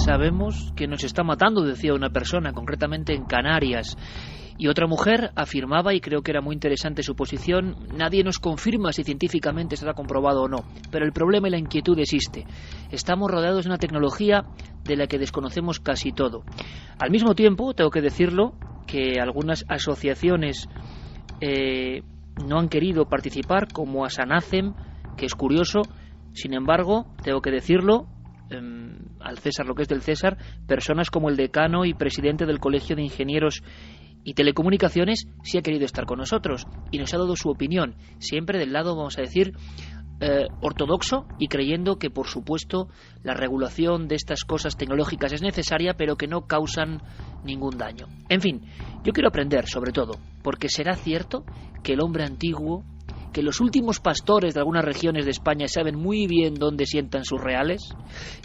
sabemos que nos está matando, decía una persona, concretamente en Canarias. Y otra mujer afirmaba, y creo que era muy interesante su posición, nadie nos confirma si científicamente está comprobado o no, pero el problema y la inquietud existe. Estamos rodeados de una tecnología de la que desconocemos casi todo. Al mismo tiempo, tengo que decirlo, que algunas asociaciones no han querido participar, como Asanacem, que es curioso. Sin embargo, tengo que decirlo, al César lo que es del César, personas como el decano y presidente del Colegio de Ingenieros y Telecomunicaciones sí ha querido estar con nosotros y nos ha dado su opinión, siempre del lado, vamos a decir, ortodoxo, y creyendo que, por supuesto, la regulación de estas cosas tecnológicas es necesaria, pero que no causan ningún daño. En fin, yo quiero aprender, sobre todo, porque será cierto que el hombre antiguo, que los últimos pastores de algunas regiones de España saben muy bien dónde sientan sus reales,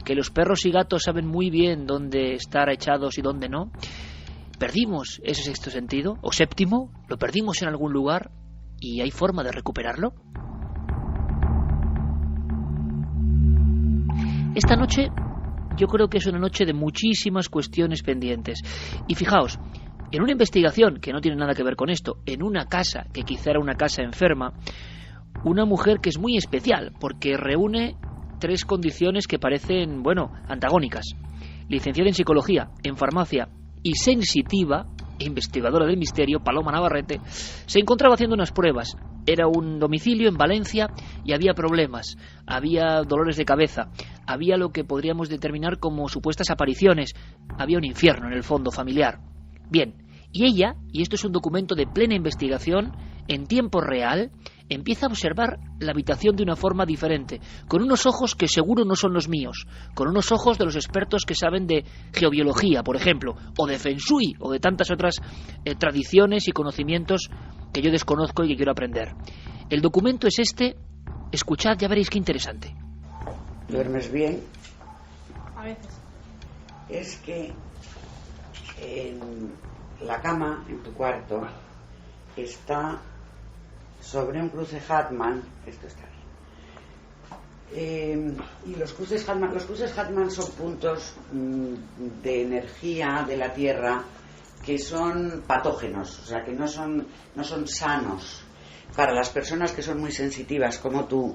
que los perros y gatos saben muy bien dónde estar echados y dónde no. ¿Perdimos ese sexto sentido? ¿O séptimo? ¿Lo perdimos en algún lugar? ¿Y hay forma de recuperarlo? Esta noche yo creo que es una noche de muchísimas cuestiones pendientes. Y fijaos, en una investigación que no tiene nada que ver con esto, en una casa que quizá era una casa enferma, una mujer que es muy especial porque reúne tres condiciones que parecen, bueno, antagónicas. Licenciada en psicología, en farmacia y sensitiva, investigadora del misterio, Paloma Navarrete, se encontraba haciendo unas pruebas. Era un domicilio en Valencia y había problemas, había dolores de cabeza, había lo que podríamos determinar como supuestas apariciones, había un infierno en el fondo familiar. Bien, y ella, y esto es un documento de plena investigación, en tiempo real, empieza a observar la habitación de una forma diferente, con unos ojos que seguro no son los míos, con unos ojos de los expertos que saben de geobiología, por ejemplo, o de Feng Shui, o de tantas otras tradiciones y conocimientos que yo desconozco y que quiero aprender. El documento es este, escuchad, ya veréis qué interesante. ¿Duermes bien? A veces. Es que en la cama, en tu cuarto, está sobre un cruce Hartmann. Esto está bien. Y los cruces Hartmann son puntos de energía de la Tierra que son patógenos, o sea, que no son sanos. Para las personas que son muy sensitivas como tú,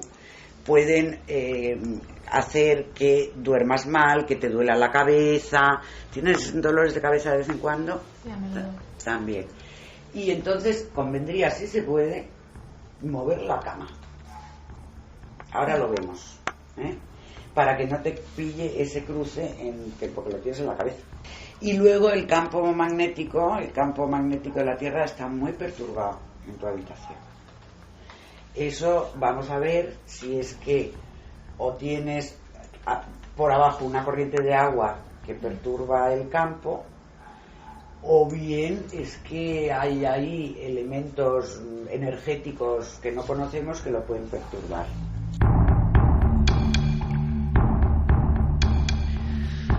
pueden hacer que duermas mal, que te duela la cabeza. ¿Tienes dolores de cabeza de vez en cuando? Sí, a menudo. También. Y entonces convendría, si se puede, mover la cama. Ahora lo vemos, para que no te pille ese cruce porque lo tienes en la cabeza. Y luego el campo magnético de la Tierra está muy perturbado en tu habitación. Eso vamos a ver si es que o tienes por abajo una corriente de agua que perturba el campo, o bien es que hay ahí elementos energéticos que no conocemos que lo pueden perturbar.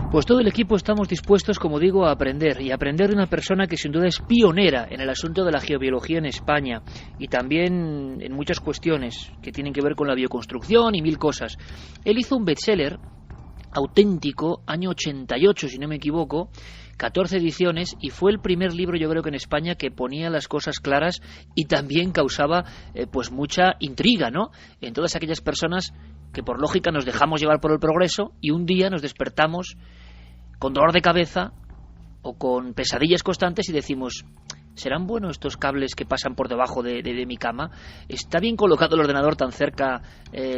Pues todo el equipo estamos dispuestos, como digo, a aprender, y a aprender de una persona que sin duda es pionera en el asunto de la geobiología en España, y también en muchas cuestiones que tienen que ver con la bioconstrucción y mil cosas. Él hizo un bestseller auténtico, año 88, si no me equivoco, 14 ediciones, y fue el primer libro, yo creo que en España, que ponía las cosas claras y también causaba pues mucha intriga, ¿no?, en todas aquellas personas que por lógica nos dejamos llevar por el progreso y un día nos despertamos con dolor de cabeza o con pesadillas constantes y decimos, ¿serán buenos estos cables que pasan por debajo de mi cama? ¿Está bien colocado el ordenador tan cerca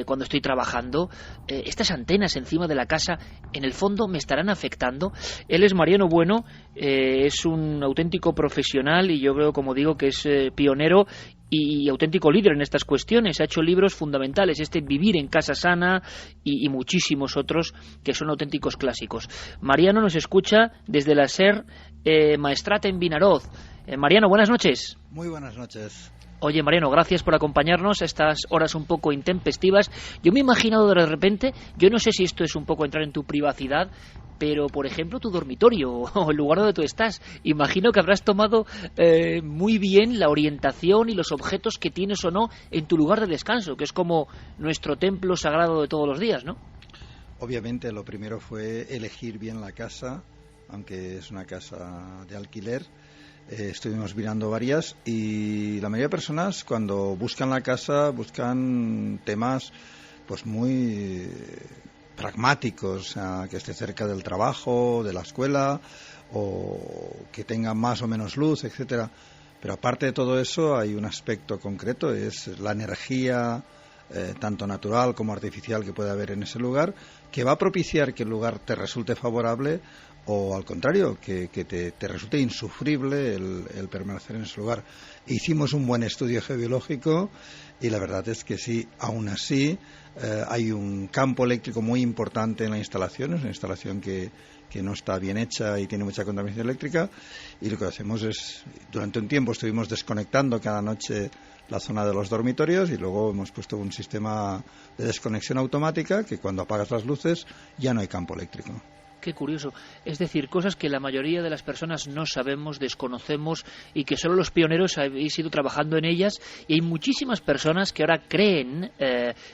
cuando estoy trabajando? ¿Estas antenas encima de la casa en el fondo me estarán afectando? Él es Mariano Bueno, es un auténtico profesional y yo creo, como digo, que es pionero y auténtico líder en estas cuestiones. Ha hecho libros fundamentales, Vivir en casa sana y muchísimos otros que son auténticos clásicos. Mariano nos escucha desde la SER Maestrat en Vinaroz. Mariano, buenas noches. Muy buenas noches. Oye, Mariano, gracias por acompañarnos a estas horas un poco intempestivas. Yo me he imaginado de repente, yo no sé si esto es un poco entrar en tu privacidad, pero, por ejemplo, tu dormitorio o el lugar donde tú estás. Imagino que habrás tomado muy bien la orientación y los objetos que tienes o no en tu lugar de descanso, que es como nuestro templo sagrado de todos los días, ¿no? Obviamente lo primero fue elegir bien la casa, aunque es una casa de alquiler. Estuvimos mirando varias y la mayoría de personas cuando buscan la casa buscan temas pues muy pragmáticos, o sea, que esté cerca del trabajo, de la escuela, o que tenga más o menos luz, etcétera. Pero aparte de todo eso hay un aspecto concreto, es la energía tanto natural como artificial que puede haber en ese lugar, que va a propiciar que el lugar te resulte favorable o al contrario, que te resulte insufrible el permanecer en ese lugar. Hicimos un buen estudio geobiológico y la verdad es que sí, aún así hay un campo eléctrico muy importante en la instalación, es una instalación que no está bien hecha y tiene mucha contaminación eléctrica, y lo que hacemos es, durante un tiempo estuvimos desconectando cada noche la zona de los dormitorios y luego hemos puesto un sistema de desconexión automática que cuando apagas las luces ya no hay campo eléctrico. Qué curioso. Es decir, cosas que la mayoría de las personas no sabemos, desconocemos y que solo los pioneros habéis ido trabajando en ellas, y hay muchísimas personas que ahora creen,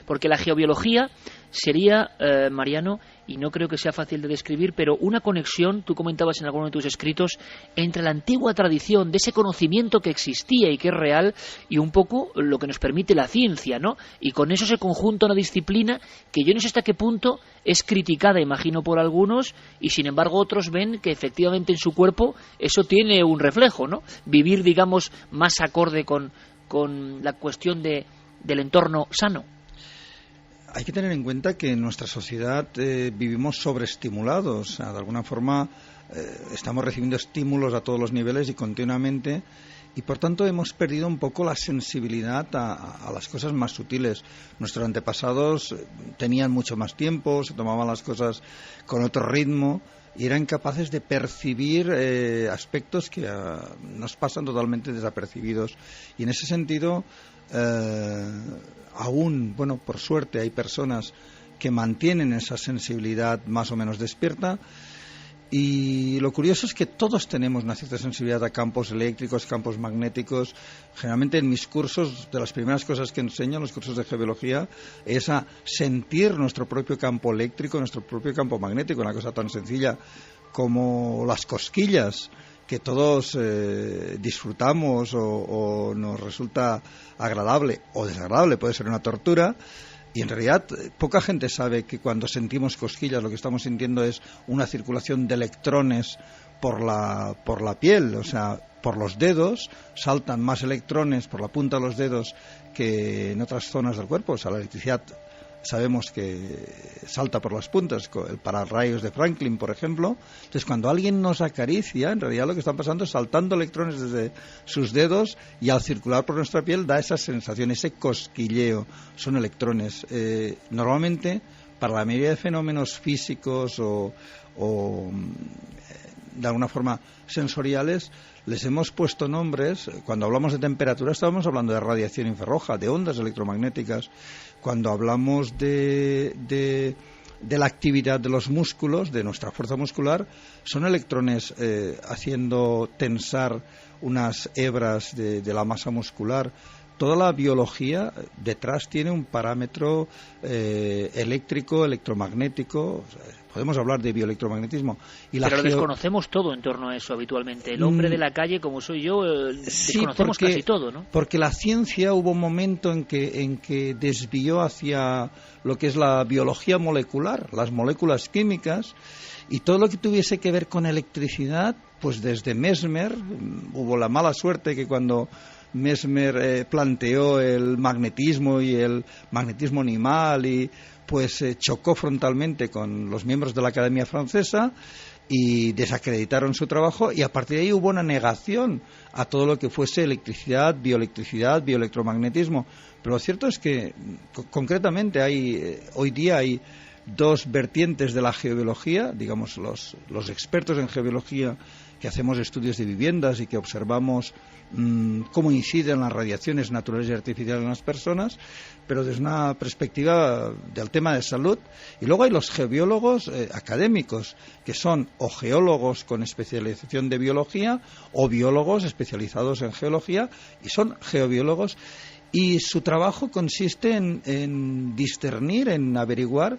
porque la geobiología sería, Mariano, y no creo que sea fácil de describir, pero una conexión, tú comentabas en alguno de tus escritos, entre la antigua tradición de ese conocimiento que existía y que es real y un poco lo que nos permite la ciencia, ¿no? Y con eso se conjunta una disciplina que yo no sé hasta qué punto es criticada, imagino, por algunos, y sin embargo otros ven que efectivamente en su cuerpo eso tiene un reflejo, ¿no? Vivir, digamos, más acorde con la cuestión del entorno sano. Hay que tener en cuenta que en nuestra sociedad vivimos sobreestimulados, o sea, de alguna forma estamos recibiendo estímulos a todos los niveles y continuamente, y por tanto hemos perdido un poco la sensibilidad a las cosas más sutiles. Nuestros antepasados tenían mucho más tiempo, se tomaban las cosas con otro ritmo y eran capaces de percibir aspectos que nos pasan totalmente desapercibidos, y en ese sentido aún, bueno, por suerte hay personas que mantienen esa sensibilidad más o menos despierta, y lo curioso es que todos tenemos una cierta sensibilidad a campos eléctricos, campos magnéticos. Generalmente en mis cursos, de las primeras cosas que enseño en los cursos de geobiología, es a sentir nuestro propio campo eléctrico, nuestro propio campo magnético, una cosa tan sencilla como las cosquillas, que todos disfrutamos o nos resulta agradable o desagradable, puede ser una tortura, y en realidad poca gente sabe que cuando sentimos cosquillas lo que estamos sintiendo es una circulación de electrones por la piel, o sea, por los dedos saltan más electrones por la punta de los dedos que en otras zonas del cuerpo, o sea, la electricidad sabemos que salta por las puntas, el pararrayos de Franklin, por ejemplo. Entonces, cuando alguien nos acaricia, en realidad lo que está pasando es saltando electrones desde sus dedos, y al circular por nuestra piel da esa sensación, ese cosquilleo. Son electrones. Normalmente, para la mayoría de fenómenos físicos o de alguna forma sensoriales, les hemos puesto nombres. Cuando hablamos de temperatura estábamos hablando de radiación infrarroja, de ondas electromagnéticas. Cuando hablamos de la actividad de los músculos, de nuestra fuerza muscular, son electrones haciendo tensar unas hebras de la masa muscular. Toda la biología detrás tiene un parámetro eléctrico, electromagnético. Podemos hablar de bioelectromagnetismo. Pero lo desconocemos todo en torno a eso habitualmente. El hombre de la calle, como soy yo, desconocemos casi todo, ¿no? Porque la ciencia hubo un momento en que desvió hacia lo que es la biología molecular, las moléculas químicas, y todo lo que tuviese que ver con electricidad, pues desde Mesmer, hubo la mala suerte que cuando Mesmer planteó el magnetismo y el magnetismo animal, y pues chocó frontalmente con los miembros de la Academia Francesa y desacreditaron su trabajo, y a partir de ahí hubo una negación a todo lo que fuese electricidad, bioelectromagnetismo. Pero lo cierto es que concretamente hoy día hay dos vertientes de la geobiología, digamos los expertos en geobiología que hacemos estudios de viviendas y que observamos cómo inciden las radiaciones naturales y artificiales en las personas, pero desde una perspectiva del tema de salud. Y luego hay los geobiólogos académicos, que son o geólogos con especialización de biología o biólogos especializados en geología, y son geobiólogos, y su trabajo consiste en discernir, en averiguar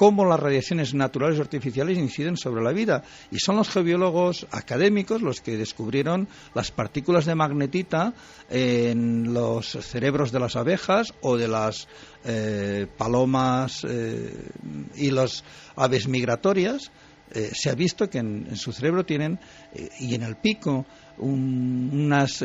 cómo las radiaciones naturales o artificiales inciden sobre la vida. Y son los geobiólogos académicos los que descubrieron las partículas de magnetita en los cerebros de las abejas o de las palomas y las aves migratorias. Se ha visto que en su cerebro tienen, y en el pico, unas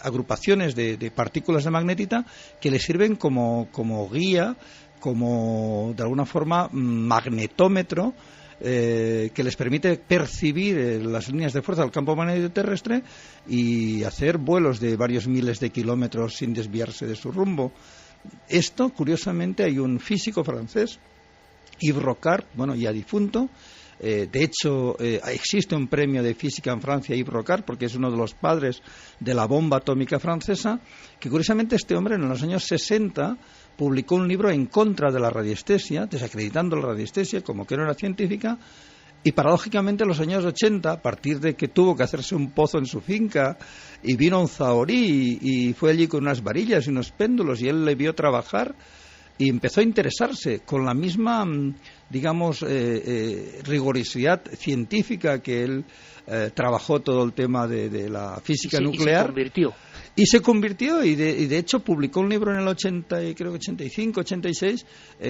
agrupaciones de partículas de magnetita que les sirven como guía, como de alguna forma magnetómetro, que les permite percibir las líneas de fuerza del campo magnético terrestre y hacer vuelos de varios miles de kilómetros sin desviarse de su rumbo. Esto, curiosamente, hay un físico francés, Yves Rocard, bueno, ya difunto. De hecho, existe un premio de física en Francia, Yves Rocard, porque es uno de los padres de la bomba atómica francesa, que curiosamente este hombre en los años 60 publicó un libro en contra de la radiestesia, desacreditando la radiestesia como que no era científica, y paradójicamente en los años 80, a partir de que tuvo que hacerse un pozo en su finca, y vino un zahorí y fue allí con unas varillas y unos péndulos, y él le vio trabajar, y empezó a interesarse con la misma, digamos, rigurosidad científica que él trabajó todo el tema de la física nuclear. Y se convirtió, y de hecho publicó un libro en el 80, creo que 85, 86,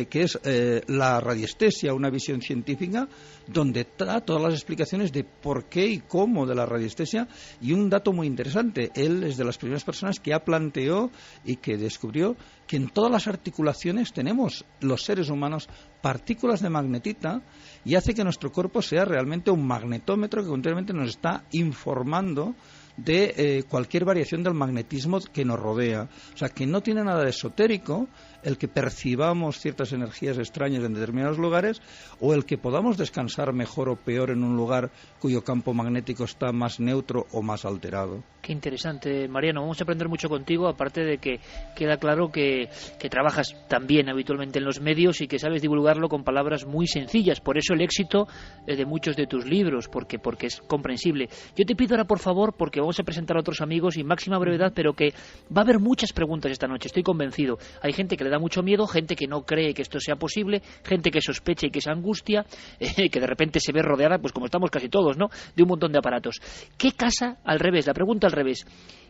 que es La radiestesia, una visión científica, donde da todas las explicaciones de por qué y cómo de la radiestesia. Y un dato muy interesante, él es de las primeras personas que planteó y que descubrió que en todas las articulaciones tenemos los seres humanos partículas de magnetita, y hace que nuestro cuerpo sea realmente un magnetómetro que continuamente nos está informando de cualquier variación del magnetismo que nos rodea. O sea, que no tiene nada de esotérico el que percibamos ciertas energías extrañas en determinados lugares, o el que podamos descansar mejor o peor en un lugar cuyo campo magnético está más neutro o más alterado. Qué interesante, Mariano. Vamos a aprender mucho contigo, aparte de que queda claro que trabajas también habitualmente en los medios y que sabes divulgarlo con palabras muy sencillas. Por eso el éxito de muchos de tus libros, porque es comprensible. Yo te pido ahora, por favor, porque vamos a presentar a otros amigos y máxima brevedad, pero que va a haber muchas preguntas esta noche, estoy convencido. Hay gente que le da mucho miedo, gente que no cree que esto sea posible, gente que sospecha y que se angustia, que de repente se ve rodeada, pues como estamos casi todos, ¿no?, de un montón de aparatos. ¿Qué casa, al revés, la pregunta al revés,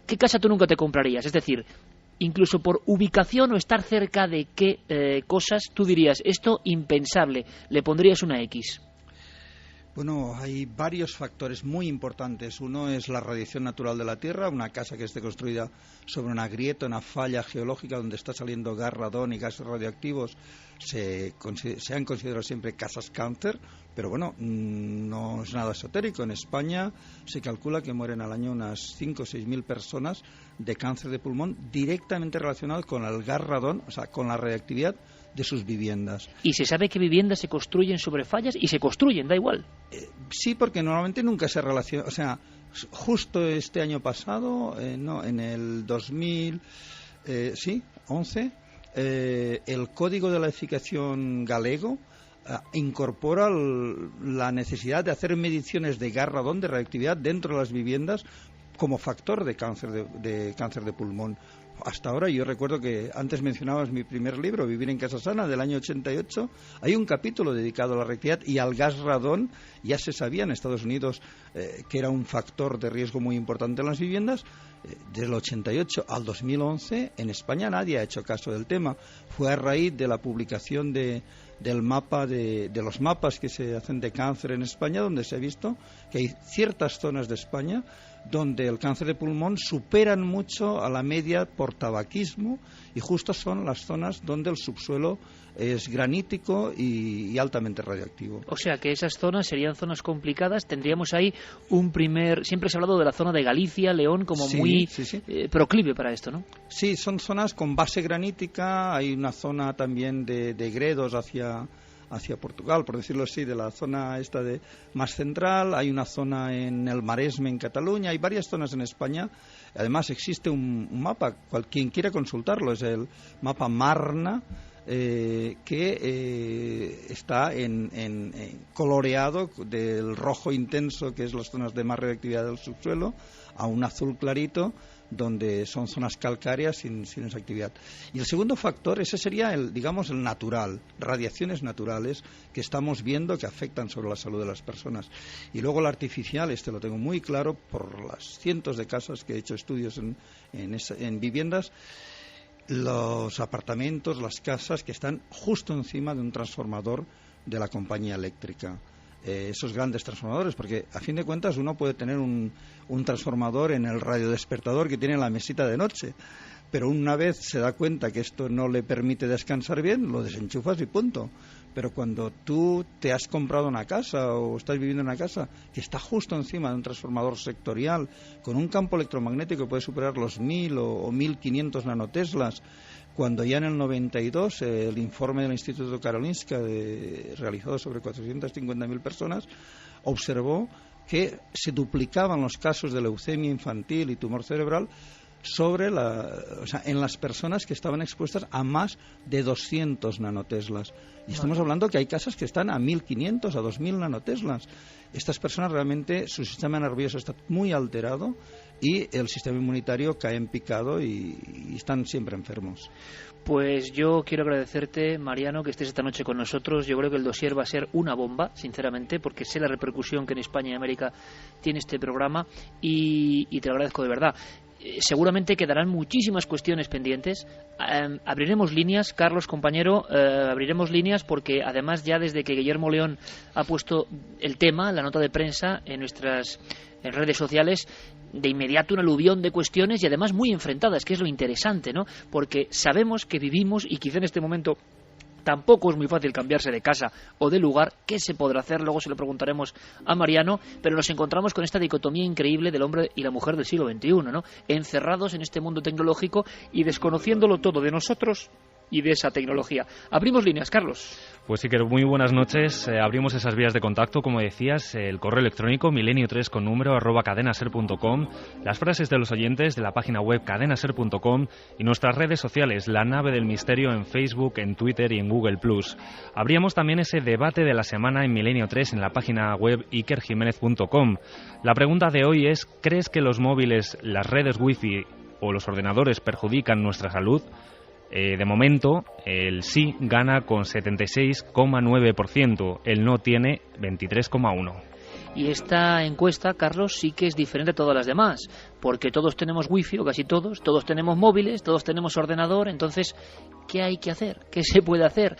qué casa tú nunca te comprarías? Es decir, incluso por ubicación o estar cerca de qué cosas tú dirías, esto impensable, le pondrías una X. Bueno, hay varios factores muy importantes. Uno es la radiación natural de la Tierra, una casa que esté construida sobre una grieta, una falla geológica donde está saliendo gas, radón y gases radioactivos. Se han considerado siempre casas cáncer, pero bueno, no es nada esotérico. En España se calcula que mueren al año unas 5 o 6 mil personas de cáncer de pulmón directamente relacionado con el gas radón, o sea, con la radiactividad de sus viviendas. ¿Y se sabe que viviendas se construyen sobre fallas? Y se construyen, da igual. Sí, porque normalmente nunca se relaciona. O sea, justo este año pasado, en el 2011, el Código de la Edificación galego incorpora la necesidad de hacer mediciones de gas radón, de radiactividad dentro de las viviendas como factor de cáncer de pulmón. Hasta ahora, yo recuerdo que antes mencionabas mi primer libro, Vivir en Casa Sana, del año 88. Hay un capítulo dedicado a la radiactividad y al gas radón. Ya se sabía en Estados Unidos que era un factor de riesgo muy importante en las viviendas. Desde el 88 al 2011, en España nadie ha hecho caso del tema. Fue a raíz de la publicación del mapa de los mapas que se hacen de cáncer en España, donde se ha visto que hay ciertas zonas de España donde el cáncer de pulmón superan mucho a la media por tabaquismo, y justo son las zonas donde el subsuelo es granítico y altamente radioactivo. O sea que esas zonas serían zonas complicadas. Tendríamos ahí siempre se ha hablado de la zona de Galicia, León, como muy proclive para esto, ¿no? Sí, son zonas con base granítica. Hay una zona también de gredos hacia Portugal, por decirlo así, de la zona esta más central. Hay una zona en el Maresme, en Cataluña. Hay varias zonas en España. Además existe un mapa, quien quiera consultarlo, es el mapa Marna, que está coloreado del rojo intenso, que es las zonas de más radioactividad del subsuelo, a un azul clarito, donde son zonas calcáreas sin esa actividad. Y el segundo factor, ese sería el natural, radiaciones naturales que estamos viendo que afectan sobre la salud de las personas. Y luego el artificial, lo tengo muy claro por las cientos de casas que he hecho estudios en viviendas, los apartamentos, las casas que están justo encima de un transformador de la compañía eléctrica. Esos grandes transformadores, porque a fin de cuentas uno puede tener un transformador en el radiodespertador que tiene en la mesita de noche, pero una vez se da cuenta que esto no le permite descansar bien, lo desenchufas y punto. Pero cuando tú te has comprado una casa o estás viviendo en una casa que está justo encima de un transformador sectorial con un campo electromagnético que puede superar los 1000 o 1500 nanoteslas, cuando ya en el 92 el informe del Instituto Karolinska realizado sobre 450.000 personas observó que se duplicaban los casos de leucemia infantil y tumor cerebral en las personas que estaban expuestas a más de 200 nanoteslas. Y estamos hablando que hay casas que están a 1500, a 2000 nanoteslas. Estas personas realmente, su sistema nervioso está muy alterado y el sistema inmunitario cae en picado y están siempre enfermos. Pues yo quiero agradecerte, Mariano, que estés esta noche con nosotros. Yo creo que el dossier va a ser una bomba, sinceramente, porque sé la repercusión que en España y América tiene este programa y te lo agradezco de verdad. Seguramente quedarán muchísimas cuestiones pendientes. Abriremos líneas, Carlos, compañero, abriremos líneas porque además ya desde que Guillermo León ha puesto el tema, la nota de prensa en nuestras redes sociales, de inmediato un aluvión de cuestiones y además muy enfrentadas, que es lo interesante, ¿no? Porque sabemos que vivimos y quizá en este momento tampoco es muy fácil cambiarse de casa o de lugar. ¿Qué se podrá hacer? Luego se lo preguntaremos a Mariano, pero nos encontramos con esta dicotomía increíble del hombre y la mujer del siglo XXI, ¿no? Encerrados en este mundo tecnológico y desconociéndolo todo de nosotros y de esa tecnología. Abrimos líneas, Carlos. Pues sí, que muy buenas noches. Abrimos esas vías de contacto, como decías, el correo electrónico milenio3@cadenaser.com, las frases de los oyentes de la página web cadenaser.com y nuestras redes sociales, La Nave del Misterio en Facebook, en Twitter y en Google+. Abríamos también ese debate de la semana en Milenio 3 en la página web ikerjimenez.com. La pregunta de hoy es: ¿crees que los móviles, las redes wifi o los ordenadores perjudican nuestra salud? De momento, el sí gana con 76,9%, el no tiene 23,1%. Y esta encuesta, Carlos, sí que es diferente a todas las demás, porque todos tenemos wifi, o casi todos tenemos móviles, todos tenemos ordenador. Entonces, ¿qué hay que hacer? ¿Qué se puede hacer?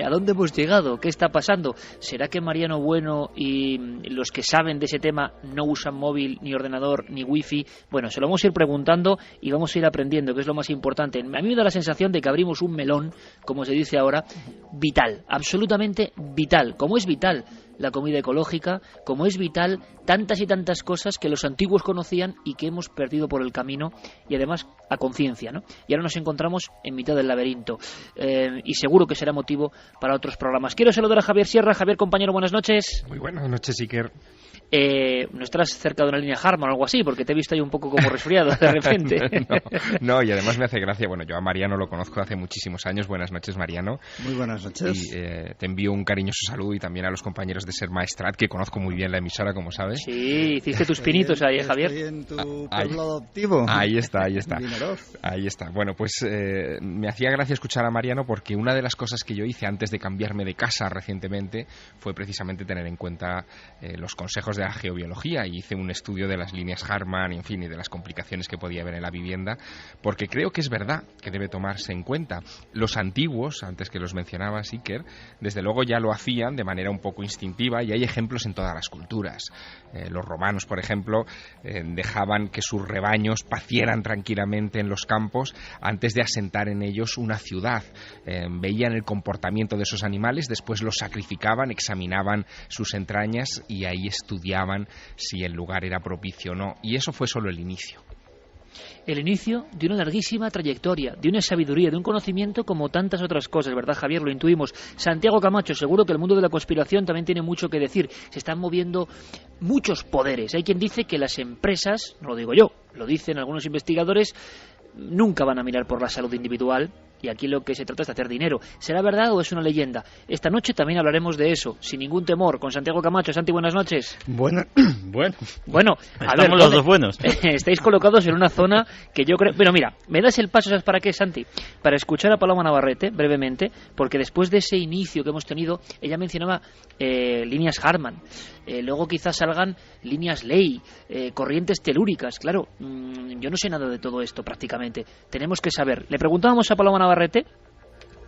¿A dónde hemos llegado? ¿Qué está pasando? ¿Será que Mariano Bueno y los que saben de ese tema no usan móvil, ni ordenador, ni wifi? Bueno, se lo vamos a ir preguntando y vamos a ir aprendiendo, que es lo más importante. A mí me da la sensación de que abrimos un melón, como se dice ahora, vital, absolutamente vital. Como es vital la comida ecológica, como es vital tantas y tantas cosas que los antiguos conocían y que hemos perdido por el camino, y además a conciencia, ¿no? Y ahora nos encontramos en mitad del laberinto, y seguro que será motivo para otros programas. Quiero saludar a Javier Sierra. Javier, compañero, buenas noches. Muy buenas noches, Iker. No estarás cerca de una línea Harman o algo así, porque te he visto ahí un poco como resfriado de repente. No, y además me hace gracia. Bueno, yo a Mariano lo conozco hace muchísimos años. Buenas noches, Mariano. Muy buenas noches. Y te envío un cariñoso saludo, y también a los compañeros de Ser Maestrat, que conozco muy bien la emisora, como sabes. Sí, hiciste tus pinitos ahí, Javier. Estoy en tu pueblo adoptivo. Ahí está. Ahí está. Bueno, pues me hacía gracia escuchar a Mariano, porque una de las cosas que yo hice antes de cambiarme de casa recientemente fue precisamente tener en cuenta los consejos de la geobiología, y hice un estudio de las líneas Harman, en fin, y de las complicaciones que podía haber en la vivienda, porque creo que es verdad que debe tomarse en cuenta. Los antiguos, antes que los mencionaba Iker, desde luego ya lo hacían de manera un poco instintiva, y hay ejemplos en todas las culturas. Los romanos, por ejemplo, dejaban que sus rebaños pacieran tranquilamente en los campos antes de asentar en ellos una ciudad. Veían el comportamiento de esos animales, después los sacrificaban, examinaban sus entrañas y ahí estudiaban si el lugar era propicio o no. Y eso fue solo el inicio. El inicio de una larguísima trayectoria, de una sabiduría, de un conocimiento, como tantas otras cosas, ¿verdad, Javier? Lo intuimos. Santiago Camacho, seguro que el mundo de la conspiración también tiene mucho que decir. Se están moviendo muchos poderes. Hay quien dice que las empresas, no lo digo yo, lo dicen algunos investigadores, nunca van a mirar por la salud individual, y aquí lo que se trata es de hacer dinero. ¿Será verdad o es una leyenda? Esta noche también hablaremos de eso, sin ningún temor, con Santiago Camacho. Santi, buenas noches. Bueno, a ver, los dos buenos. Estáis colocados en una zona que yo creo... Bueno, mira, me das el paso, ¿sabes para qué, Santi? Para escuchar a Paloma Navarrete, brevemente, porque después de ese inicio que hemos tenido, ella mencionaba líneas Harman, luego quizás salgan líneas Ley, corrientes telúricas. Claro, yo no sé nada de todo esto prácticamente. Tenemos que saber. Le preguntábamos a Paloma Navarrete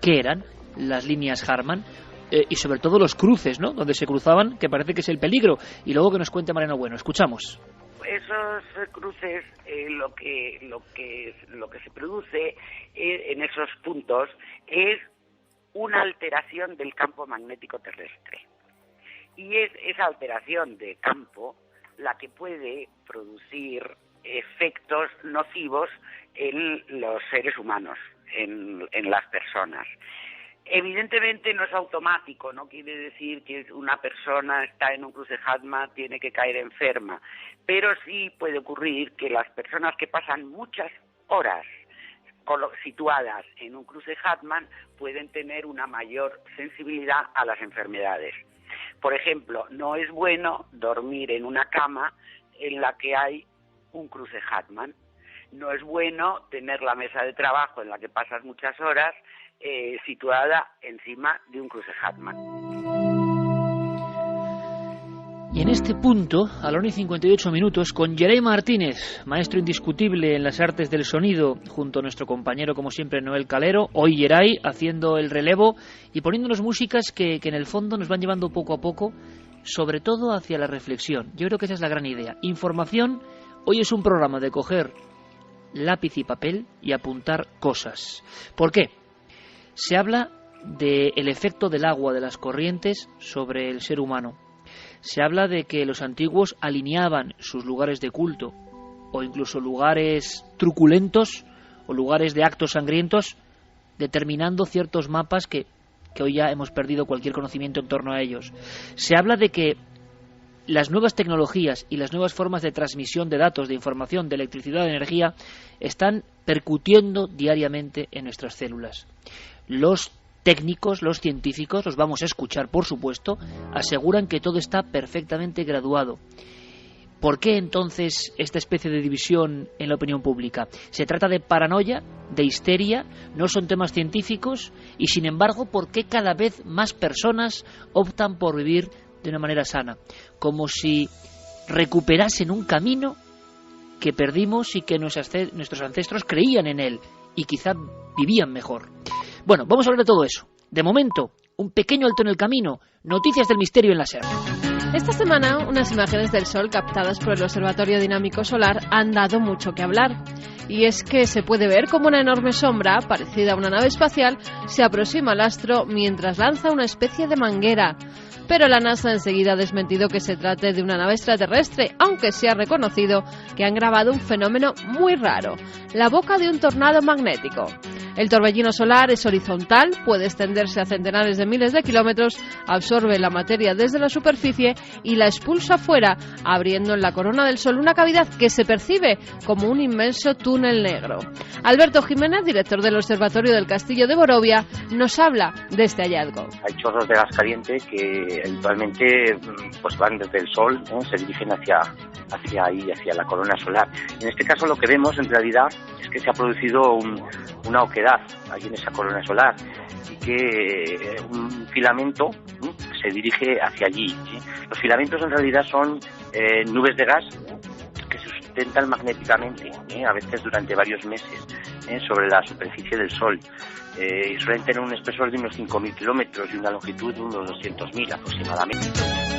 qué eran las líneas Harman y sobre todo los cruces, ¿no? Donde se cruzaban, que parece que es el peligro. Y luego que nos cuente Mariano Bueno. Escuchamos. Esos cruces, lo que se produce en esos puntos es una alteración del campo magnético terrestre. Y es esa alteración de campo la que puede producir efectos nocivos en los seres humanos, en las personas. Evidentemente no es automático, no quiere decir que una persona está en un cruce Harman, tiene que caer enferma, pero sí puede ocurrir que las personas que pasan muchas horas situadas en un cruce Harman pueden tener una mayor sensibilidad a las enfermedades. Por ejemplo, no es bueno dormir en una cama en la que hay un cruce Harman. No es bueno tener la mesa de trabajo en la que pasas muchas horas situada encima de un cruce Harman. Y en este punto, a la 1:58, con Yeray Martínez, maestro indiscutible en las artes del sonido, junto a nuestro compañero, como siempre, Noel Calero, hoy Yeray haciendo el relevo y poniéndonos músicas que en el fondo nos van llevando poco a poco, sobre todo hacia la reflexión. Yo creo que esa es la gran idea. Información, hoy es un programa de coger lápiz y papel y apuntar cosas. ¿Por qué? Se habla del efecto del agua, de las corrientes, sobre el ser humano. Se habla de que los antiguos alineaban sus lugares de culto, o incluso lugares truculentos, o lugares de actos sangrientos, determinando ciertos mapas que hoy ya hemos perdido cualquier conocimiento en torno a ellos. Se habla de que las nuevas tecnologías y las nuevas formas de transmisión de datos, de información, de electricidad, de energía, están percutiendo diariamente en nuestras células. Los técnicos, los científicos, los vamos a escuchar, por supuesto, aseguran que todo está perfectamente graduado. ¿Por qué entonces esta especie de división en la opinión pública? ¿Se trata de paranoia, de histeria? ¿No son temas científicos? Y sin embargo, ¿por qué cada vez más personas optan por vivir de una manera sana? Como si recuperasen un camino que perdimos y que nuestros ancestros creían en él y quizá vivían mejor. Bueno, vamos a hablar de todo eso. De momento, un pequeño alto en el camino. Noticias del misterio en la SER. Esta semana, unas imágenes del Sol captadas por el Observatorio Dinámico Solar han dado mucho que hablar. Y es que se puede ver como una enorme sombra, parecida a una nave espacial, se aproxima al astro mientras lanza una especie de manguera. Pero la NASA enseguida ha desmentido que se trate de una nave extraterrestre, aunque se ha reconocido que han grabado un fenómeno muy raro, la boca de un tornado magnético. El torbellino solar es horizontal, puede extenderse a centenares de miles de kilómetros, absorbe la materia desde la superficie y la expulsa fuera, abriendo en la corona del Sol una cavidad que se percibe como un inmenso túnel negro. Alberto Jiménez, director del Observatorio del Castillo de Borovia, nos habla de este hallazgo. Hay chorros de gas caliente que habitualmente pues van desde el Sol, se dirigen hacia la corona solar. En este caso lo que vemos en realidad es que se ha producido una oquedad allí en esa corona solar y que un filamento se dirige hacia allí. Los filamentos en realidad son nubes de gas que se sustentan magnéticamente, a veces durante varios meses, sobre la superficie del Sol. Y suelen tener un espesor de unos 5.000 kilómetros y una longitud de unos 200.000 aproximadamente.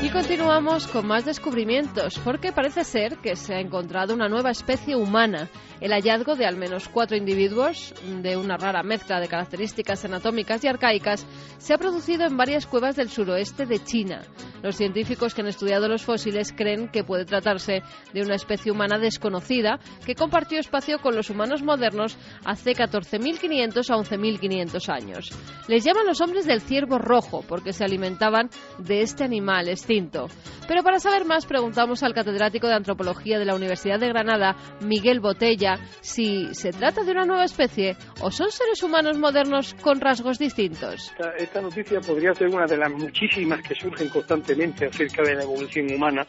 Y continuamos con más descubrimientos, porque parece ser que se ha encontrado una nueva especie humana. El hallazgo de al menos 4 individuos de una rara mezcla de características anatómicas y arcaicas se ha producido en varias cuevas del suroeste de China. Los científicos que han estudiado los fósiles creen que puede tratarse de una especie humana desconocida que compartió espacio con los humanos modernos hace 14.500 a 11.500 años. Les llaman los hombres del ciervo rojo porque se alimentaban de este animal. Es distinto. Pero para saber más preguntamos al catedrático de Antropología de la Universidad de Granada, Miguel Botella, si se trata de una nueva especie o son seres humanos modernos con rasgos distintos. Esta noticia podría ser una de las muchísimas que surgen constantemente acerca de la evolución humana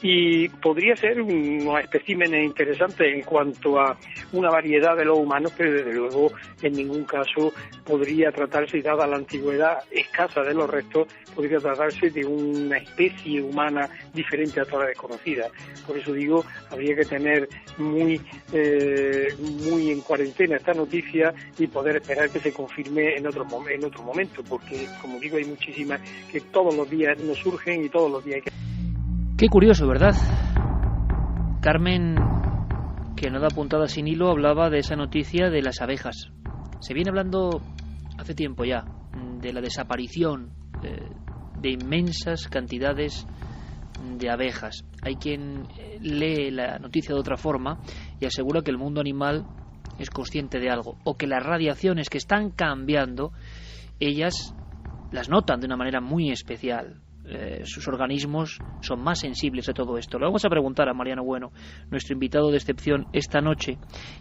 y podría ser unos especímenes interesantes en cuanto a una variedad de los humanos, pero desde luego en ningún caso podría tratarse, dada la antigüedad escasa de los restos, podría tratarse de una especie humana diferente a toda la desconocida. Por eso digo, habría que tener muy en cuarentena esta noticia y poder esperar que se confirme en otro momento, porque como digo, hay muchísimas que todos los días nos surgen y todos los días hay que... Qué curioso, ¿verdad? Carmen, que no da puntada sin hilo, hablaba de esa noticia de las abejas. Se viene hablando hace tiempo ya de la desaparición de inmensas cantidades de abejas. Hay quien lee la noticia de otra forma y asegura que el mundo animal es consciente de algo, o que las radiaciones que están cambiando, ellas las notan de una manera muy especial. Sus organismos son más sensibles a todo esto. Lo vamos a preguntar a Mariano Bueno, nuestro invitado de excepción esta noche.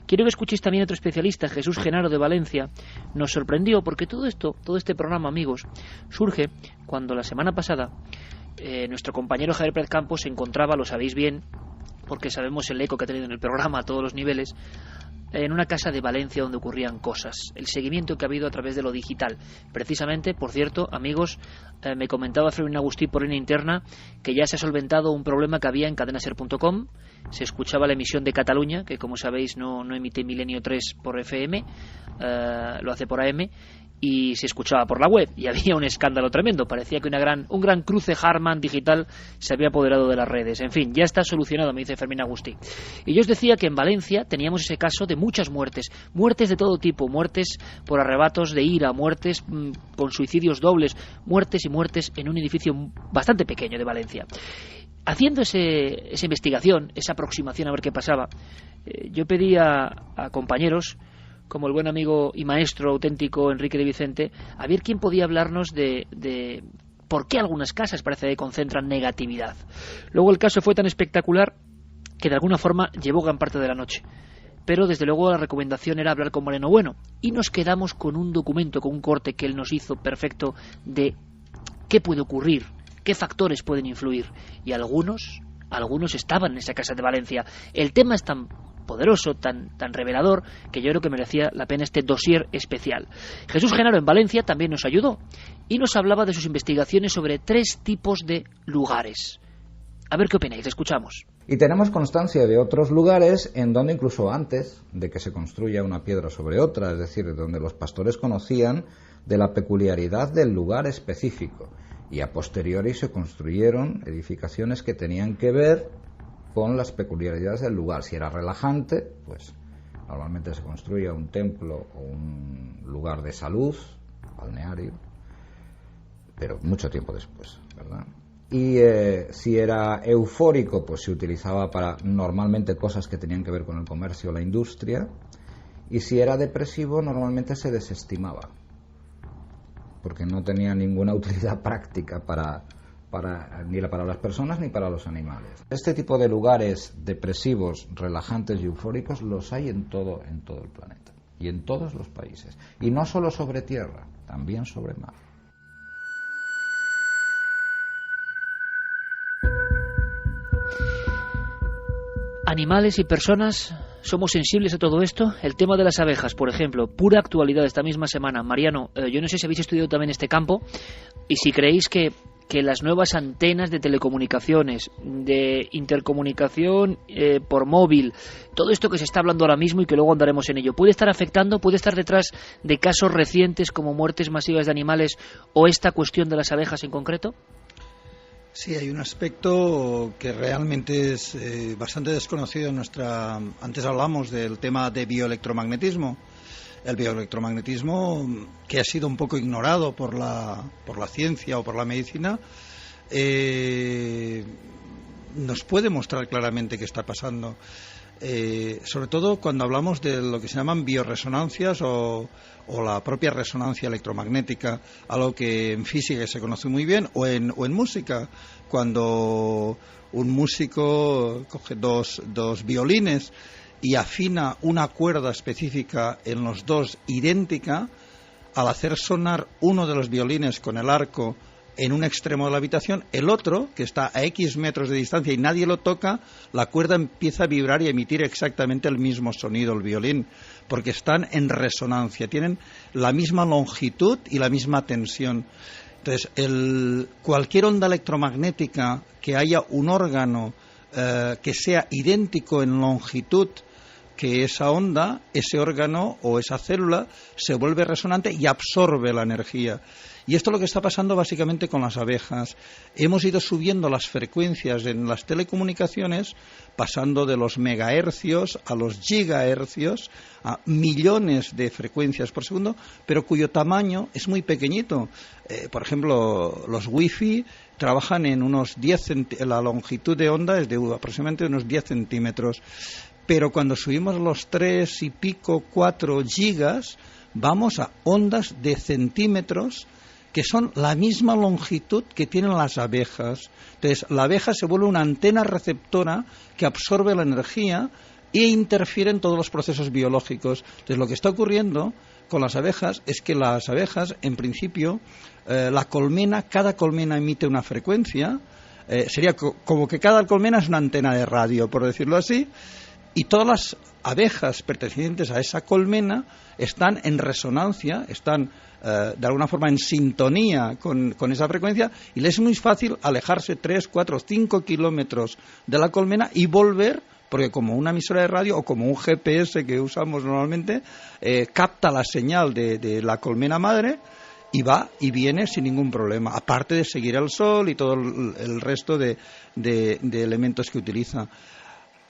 Quiero que escuchéis también a otro especialista, Jesús Genaro de Valencia. Nos sorprendió porque todo este programa, amigos, surge cuando la semana pasada nuestro compañero Javier Pérez Campos se encontraba, lo sabéis bien, porque sabemos el eco que ha tenido en el programa a todos los niveles, en una casa de Valencia donde ocurrían cosas, el seguimiento que ha habido a través de lo digital. Precisamente, por cierto, amigos, me comentaba Fermín Agustí por línea interna que ya se ha solventado un problema que había en cadenaser.com. Se escuchaba la emisión de Cataluña, que como sabéis no emite Milenio 3 por FM, lo hace por AM, y se escuchaba por la web, y había un escándalo tremendo. Parecía que un gran cruce Harman digital se había apoderado de las redes. En fin, ya está solucionado, me dice Fermín Agustí. Y yo os decía que en Valencia teníamos ese caso de muchas muertes de todo tipo, muertes por arrebatos de ira, muertes con suicidios dobles, muertes y muertes en un edificio bastante pequeño de Valencia. Haciendo esa investigación, esa aproximación a ver qué pasaba, yo pedí a compañeros como el buen amigo y maestro auténtico Enrique de Vicente, a ver quién podía hablarnos de por qué algunas casas parece que concentran negatividad. Luego el caso fue tan espectacular que de alguna forma llevó gran parte de la noche. Pero desde luego la recomendación era hablar con Mariano Bueno, y nos quedamos con un documento, con un corte que él nos hizo perfecto de qué puede ocurrir, qué factores pueden influir, y algunos estaban en esa casa de Valencia. El tema es tan poderoso, tan revelador, que yo creo que merecía la pena este dossier especial. Jesús Genaro en Valencia también nos ayudó y nos hablaba de sus investigaciones sobre 3 tipos de lugares. A ver qué opináis, escuchamos. Y tenemos constancia de otros lugares en donde incluso antes de que se construya una piedra sobre otra, es decir, donde los pastores conocían de la peculiaridad del lugar específico, y a posteriori se construyeron edificaciones que tenían que ver con las peculiaridades del lugar. Si era relajante, pues normalmente se construía un templo o un lugar de salud, balneario, pero mucho tiempo después, ¿verdad? Y si era eufórico, pues se utilizaba para normalmente cosas que tenían que ver con el comercio o la industria, y si era depresivo normalmente se desestimaba, porque no tenía ninguna utilidad práctica ni para las personas ni para los animales. Este tipo de lugares depresivos, relajantes y eufóricos los hay en todo el planeta y en todos los países, y no solo sobre tierra, también sobre mar. Animales y personas somos sensibles a todo esto. El tema de las abejas, por ejemplo, pura actualidad esta misma semana. Mariano, yo no sé si habéis estudiado también este campo y si creéis que las nuevas antenas de telecomunicaciones, de intercomunicación por móvil, todo esto que se está hablando ahora mismo y que luego andaremos en ello, ¿puede estar afectando, puede estar detrás de casos recientes como muertes masivas de animales o esta cuestión de las abejas en concreto? Sí, hay un aspecto que realmente es bastante desconocido en nuestra... Antes hablamos del tema de bioelectromagnetismo. El bioelectromagnetismo, que ha sido un poco ignorado por la ciencia o por la medicina, nos puede mostrar claramente qué está pasando. sobre todo cuando hablamos de lo que se llaman bioresonancias o la propia resonancia electromagnética, algo que en física se conoce muy bien, o en música, cuando un músico coge dos violines y afina una cuerda específica en los dos idéntica, al hacer sonar uno de los violines con el arco en un extremo de la habitación, el otro, que está a X metros de distancia y nadie lo toca, la cuerda empieza a vibrar y a emitir exactamente el mismo sonido, el violín, porque están en resonancia, tienen la misma longitud y la misma tensión. Entonces, cualquier onda electromagnética que haya un órgano que sea idéntico en longitud que esa onda, ese órgano o esa célula se vuelve resonante y absorbe la energía. Y esto es lo que está pasando básicamente con las abejas. Hemos ido subiendo las frecuencias en las telecomunicaciones, pasando de los megahercios a los gigahercios, a millones de frecuencias por segundo, pero cuyo tamaño es muy pequeñito. Por ejemplo, los wifi trabajan en unos 10 la longitud de onda es de aproximadamente unos 10 centímetros. Pero cuando subimos los 3 y pico, 4 gigas, vamos a ondas de centímetros que son la misma longitud que tienen las abejas. Entonces, la abeja se vuelve una antena receptora que absorbe la energía e interfiere en todos los procesos biológicos. Entonces, lo que está ocurriendo con las abejas es que las abejas, en principio, cada colmena emite una frecuencia, sería como que cada colmena es una antena de radio, por decirlo así, y todas las abejas pertenecientes a esa colmena están en resonancia, están de alguna forma en sintonía con esa frecuencia, y les es muy fácil alejarse 3, 4, 5 kilómetros de la colmena y volver, porque como una emisora de radio o como un GPS que usamos normalmente, capta la señal de la colmena madre y va y viene sin ningún problema, aparte de seguir el sol y todo el resto de elementos que utiliza.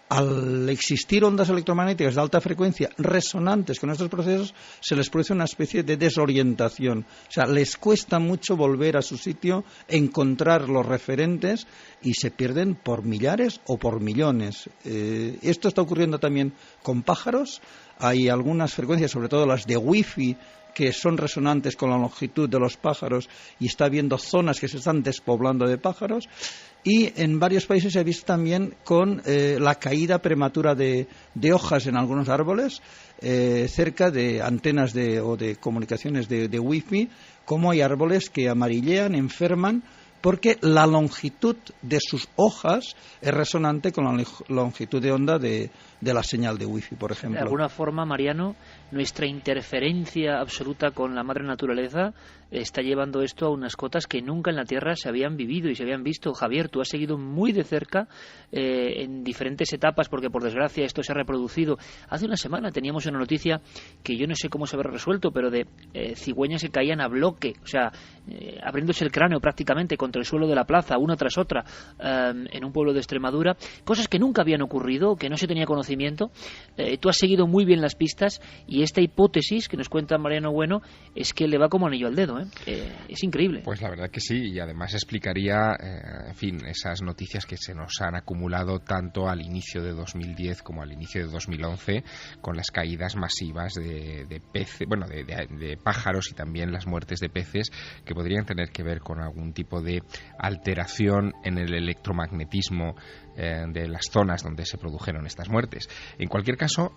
Al existir ondas electromagnéticas de alta frecuencia resonantes con estos procesos, se les produce una especie de desorientación. O sea, les cuesta mucho volver a su sitio, encontrar los referentes y se pierden por millares o por millones. Esto está ocurriendo también con pájaros. Hay algunas frecuencias, sobre todo las de wifi, que son resonantes con la longitud de los pájaros, y está habiendo zonas que se están despoblando de pájaros. Y en varios países se ha visto también con la caída prematura de hojas en algunos árboles, cerca de antenas o de comunicaciones de wifi, como hay árboles que amarillean, enferman, porque la longitud de sus hojas es resonante con la longitud de onda de la señal de wifi, por ejemplo. De alguna forma, Mariano, nuestra interferencia absoluta con la madre naturaleza está llevando esto a unas cotas que nunca en la Tierra se habían vivido y se habían visto. Javier, tú has seguido muy de cerca en diferentes etapas, porque por desgracia esto se ha reproducido. Hace una semana teníamos una noticia que yo no sé cómo se habrá resuelto, pero de cigüeñas que caían a bloque, o sea, abriéndose el cráneo prácticamente contra el suelo de la plaza, una tras otra, en un pueblo de Extremadura, cosas que nunca habían ocurrido, que no se tenía conocimiento. Tú has seguido muy bien las pistas, y esta hipótesis que nos cuenta Mariano Bueno es que le va como anillo al dedo, es increíble. Pues la verdad que sí, y además explicaría, en fin, esas noticias que se nos han acumulado tanto al inicio de 2010 como al inicio de 2011, con las caídas masivas de peces, bueno, de pájaros, y también las muertes de peces, que podrían tener que ver con algún tipo de alteración en el electromagnetismo de las zonas donde se produjeron estas muertes. En cualquier caso,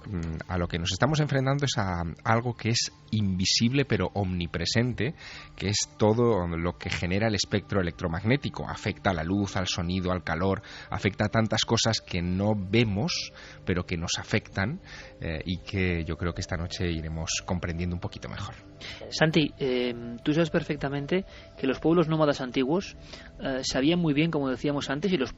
a lo que nos estamos enfrentando es a algo que es invisible pero omnipresente, que es todo lo que genera el espectro electromagnético. Afecta a la luz, al sonido, al calor, afecta a tantas cosas que no vemos pero que nos afectan, y que yo creo que esta noche iremos comprendiendo un poquito mejor. Santi, tú sabes perfectamente que los pueblos nómadas antiguos sabían muy bien, como decíamos antes, y los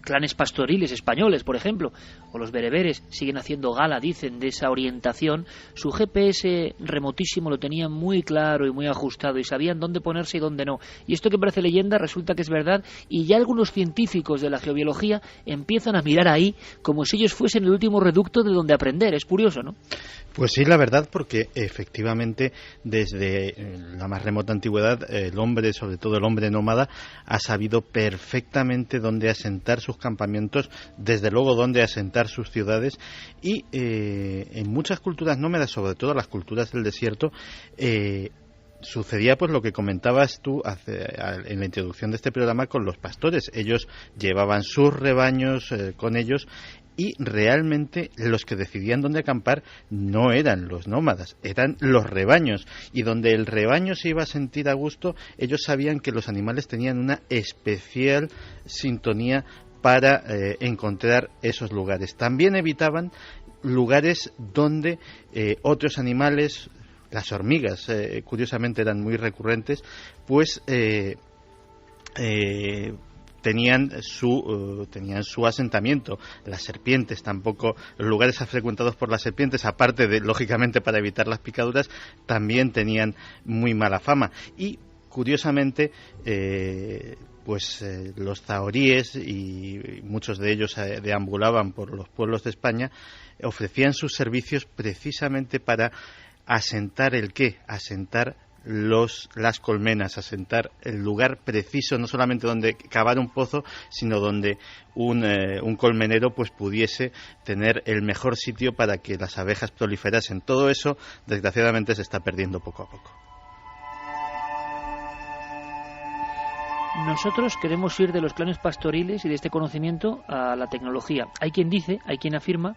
clanes pastoriles españoles, por ejemplo, o los bereberes, siguen haciendo gala, dicen, de esa orientación. Su GPS remotísimo lo tenían muy claro y muy ajustado, y sabían dónde ponerse y dónde no. Y esto que parece leyenda resulta que es verdad, y ya algunos científicos de la geobiología empiezan a mirar ahí como si ellos fuesen el último reducto de donde aprender. Es curioso, ¿no? Pues sí, la verdad, porque efectivamente desde la más remota antigüedad el hombre, sobre todo el hombre nómada, ha sabido perfectamente dónde asentar sus campamentos, desde luego dónde asentar sus ciudades, y en muchas culturas nómadas, sobre todo las culturas del desierto, sucedía pues lo que comentabas tú en la introducción de este programa con los pastores. Ellos llevaban sus rebaños con ellos, y realmente los que decidían dónde acampar no eran los nómadas, eran los rebaños, y donde el rebaño se iba a sentir a gusto, ellos sabían que los animales tenían una especial sintonía para encontrar esos lugares. También evitaban lugares donde otros animales, las hormigas, curiosamente eran muy recurrentes, pues tenían su asentamiento. Las serpientes tampoco, los lugares frecuentados por las serpientes, aparte de, lógicamente, para evitar las picaduras, también tenían muy mala fama. Y, curiosamente, los zahoríes, y muchos de ellos deambulaban por los pueblos de España, ofrecían sus servicios precisamente para asentar asentar las colmenas, asentar el lugar preciso, no solamente donde cavar un pozo, sino donde un colmenero pues pudiese tener el mejor sitio para que las abejas proliferasen. Todo eso, desgraciadamente, se está perdiendo poco a poco. Nosotros queremos ir de los clanes pastoriles y de este conocimiento a la tecnología. Hay quien afirma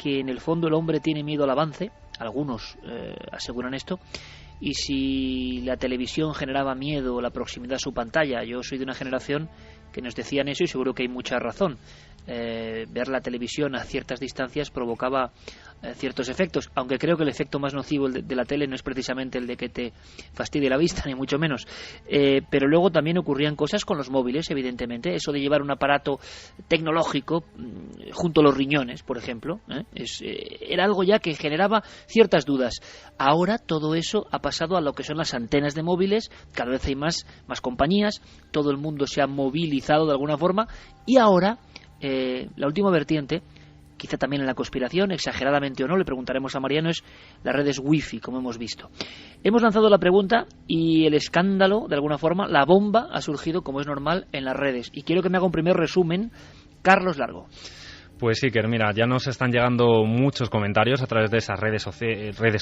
que en el fondo el hombre tiene miedo al avance, algunos aseguran esto, y si la televisión generaba miedo, la proximidad a su pantalla, yo soy de una generación que nos decían eso y seguro que hay mucha razón. Ver la televisión a ciertas distancias provocaba ciertos efectos, aunque creo que el efecto más nocivo de la tele no es precisamente el de que te fastidie la vista, ni mucho menos, pero luego también ocurrían cosas con los móviles, evidentemente. Eso de llevar un aparato tecnológico junto a los riñones, por ejemplo, era algo ya que generaba ciertas dudas. Ahora todo eso ha pasado a lo que son las antenas de móviles, cada vez hay más compañías, todo el mundo se ha movilizado de alguna forma, y ahora la última vertiente, quizá también en la conspiración, exageradamente o no, le preguntaremos a Mariano, es las redes wifi, como hemos visto. Hemos lanzado la pregunta y el escándalo, de alguna forma, la bomba ha surgido, como es normal, en las redes. Y quiero que me haga un primer resumen, Carlos Largo. Pues sí, que mira, ya nos están llegando muchos comentarios a través de esas redes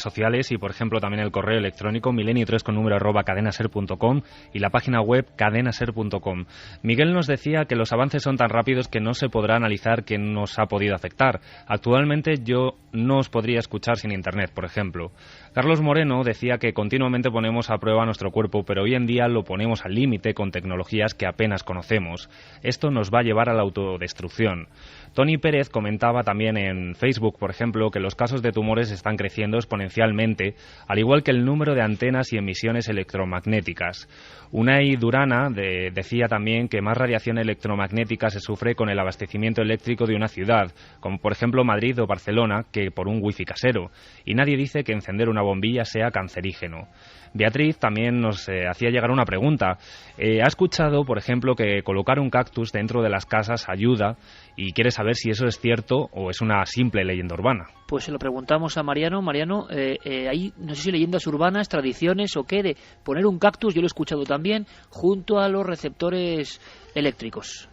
sociales y, por ejemplo, también el correo electrónico milenio3@cadenaser.com y la página web cadenaser.com. Miguel nos decía que los avances son tan rápidos que no se podrá analizar qué nos ha podido afectar. Actualmente yo no os podría escuchar sin Internet, por ejemplo. Carlos Moreno decía que continuamente ponemos a prueba nuestro cuerpo, pero hoy en día lo ponemos al límite con tecnologías que apenas conocemos. Esto nos va a llevar a la autodestrucción. Tony Pérez comentaba también en Facebook, por ejemplo, que los casos de tumores están creciendo exponencialmente, al igual que el número de antenas y emisiones electromagnéticas. Unai Durana decía también que más radiación electromagnética se sufre con el abastecimiento eléctrico de una ciudad, como por ejemplo Madrid o Barcelona, que por un wifi casero. Y nadie dice que encender una bombilla sea cancerígeno. Beatriz también nos hacía llegar una pregunta. Ha escuchado, por ejemplo, que colocar un cactus dentro de las casas ayuda y quiere saber si eso es cierto o es una simple leyenda urbana. Pues se lo preguntamos a Mariano. Mariano, hay, no sé si leyendas urbanas, tradiciones o qué, de poner un cactus, yo lo he escuchado también, junto a los receptores eléctricos.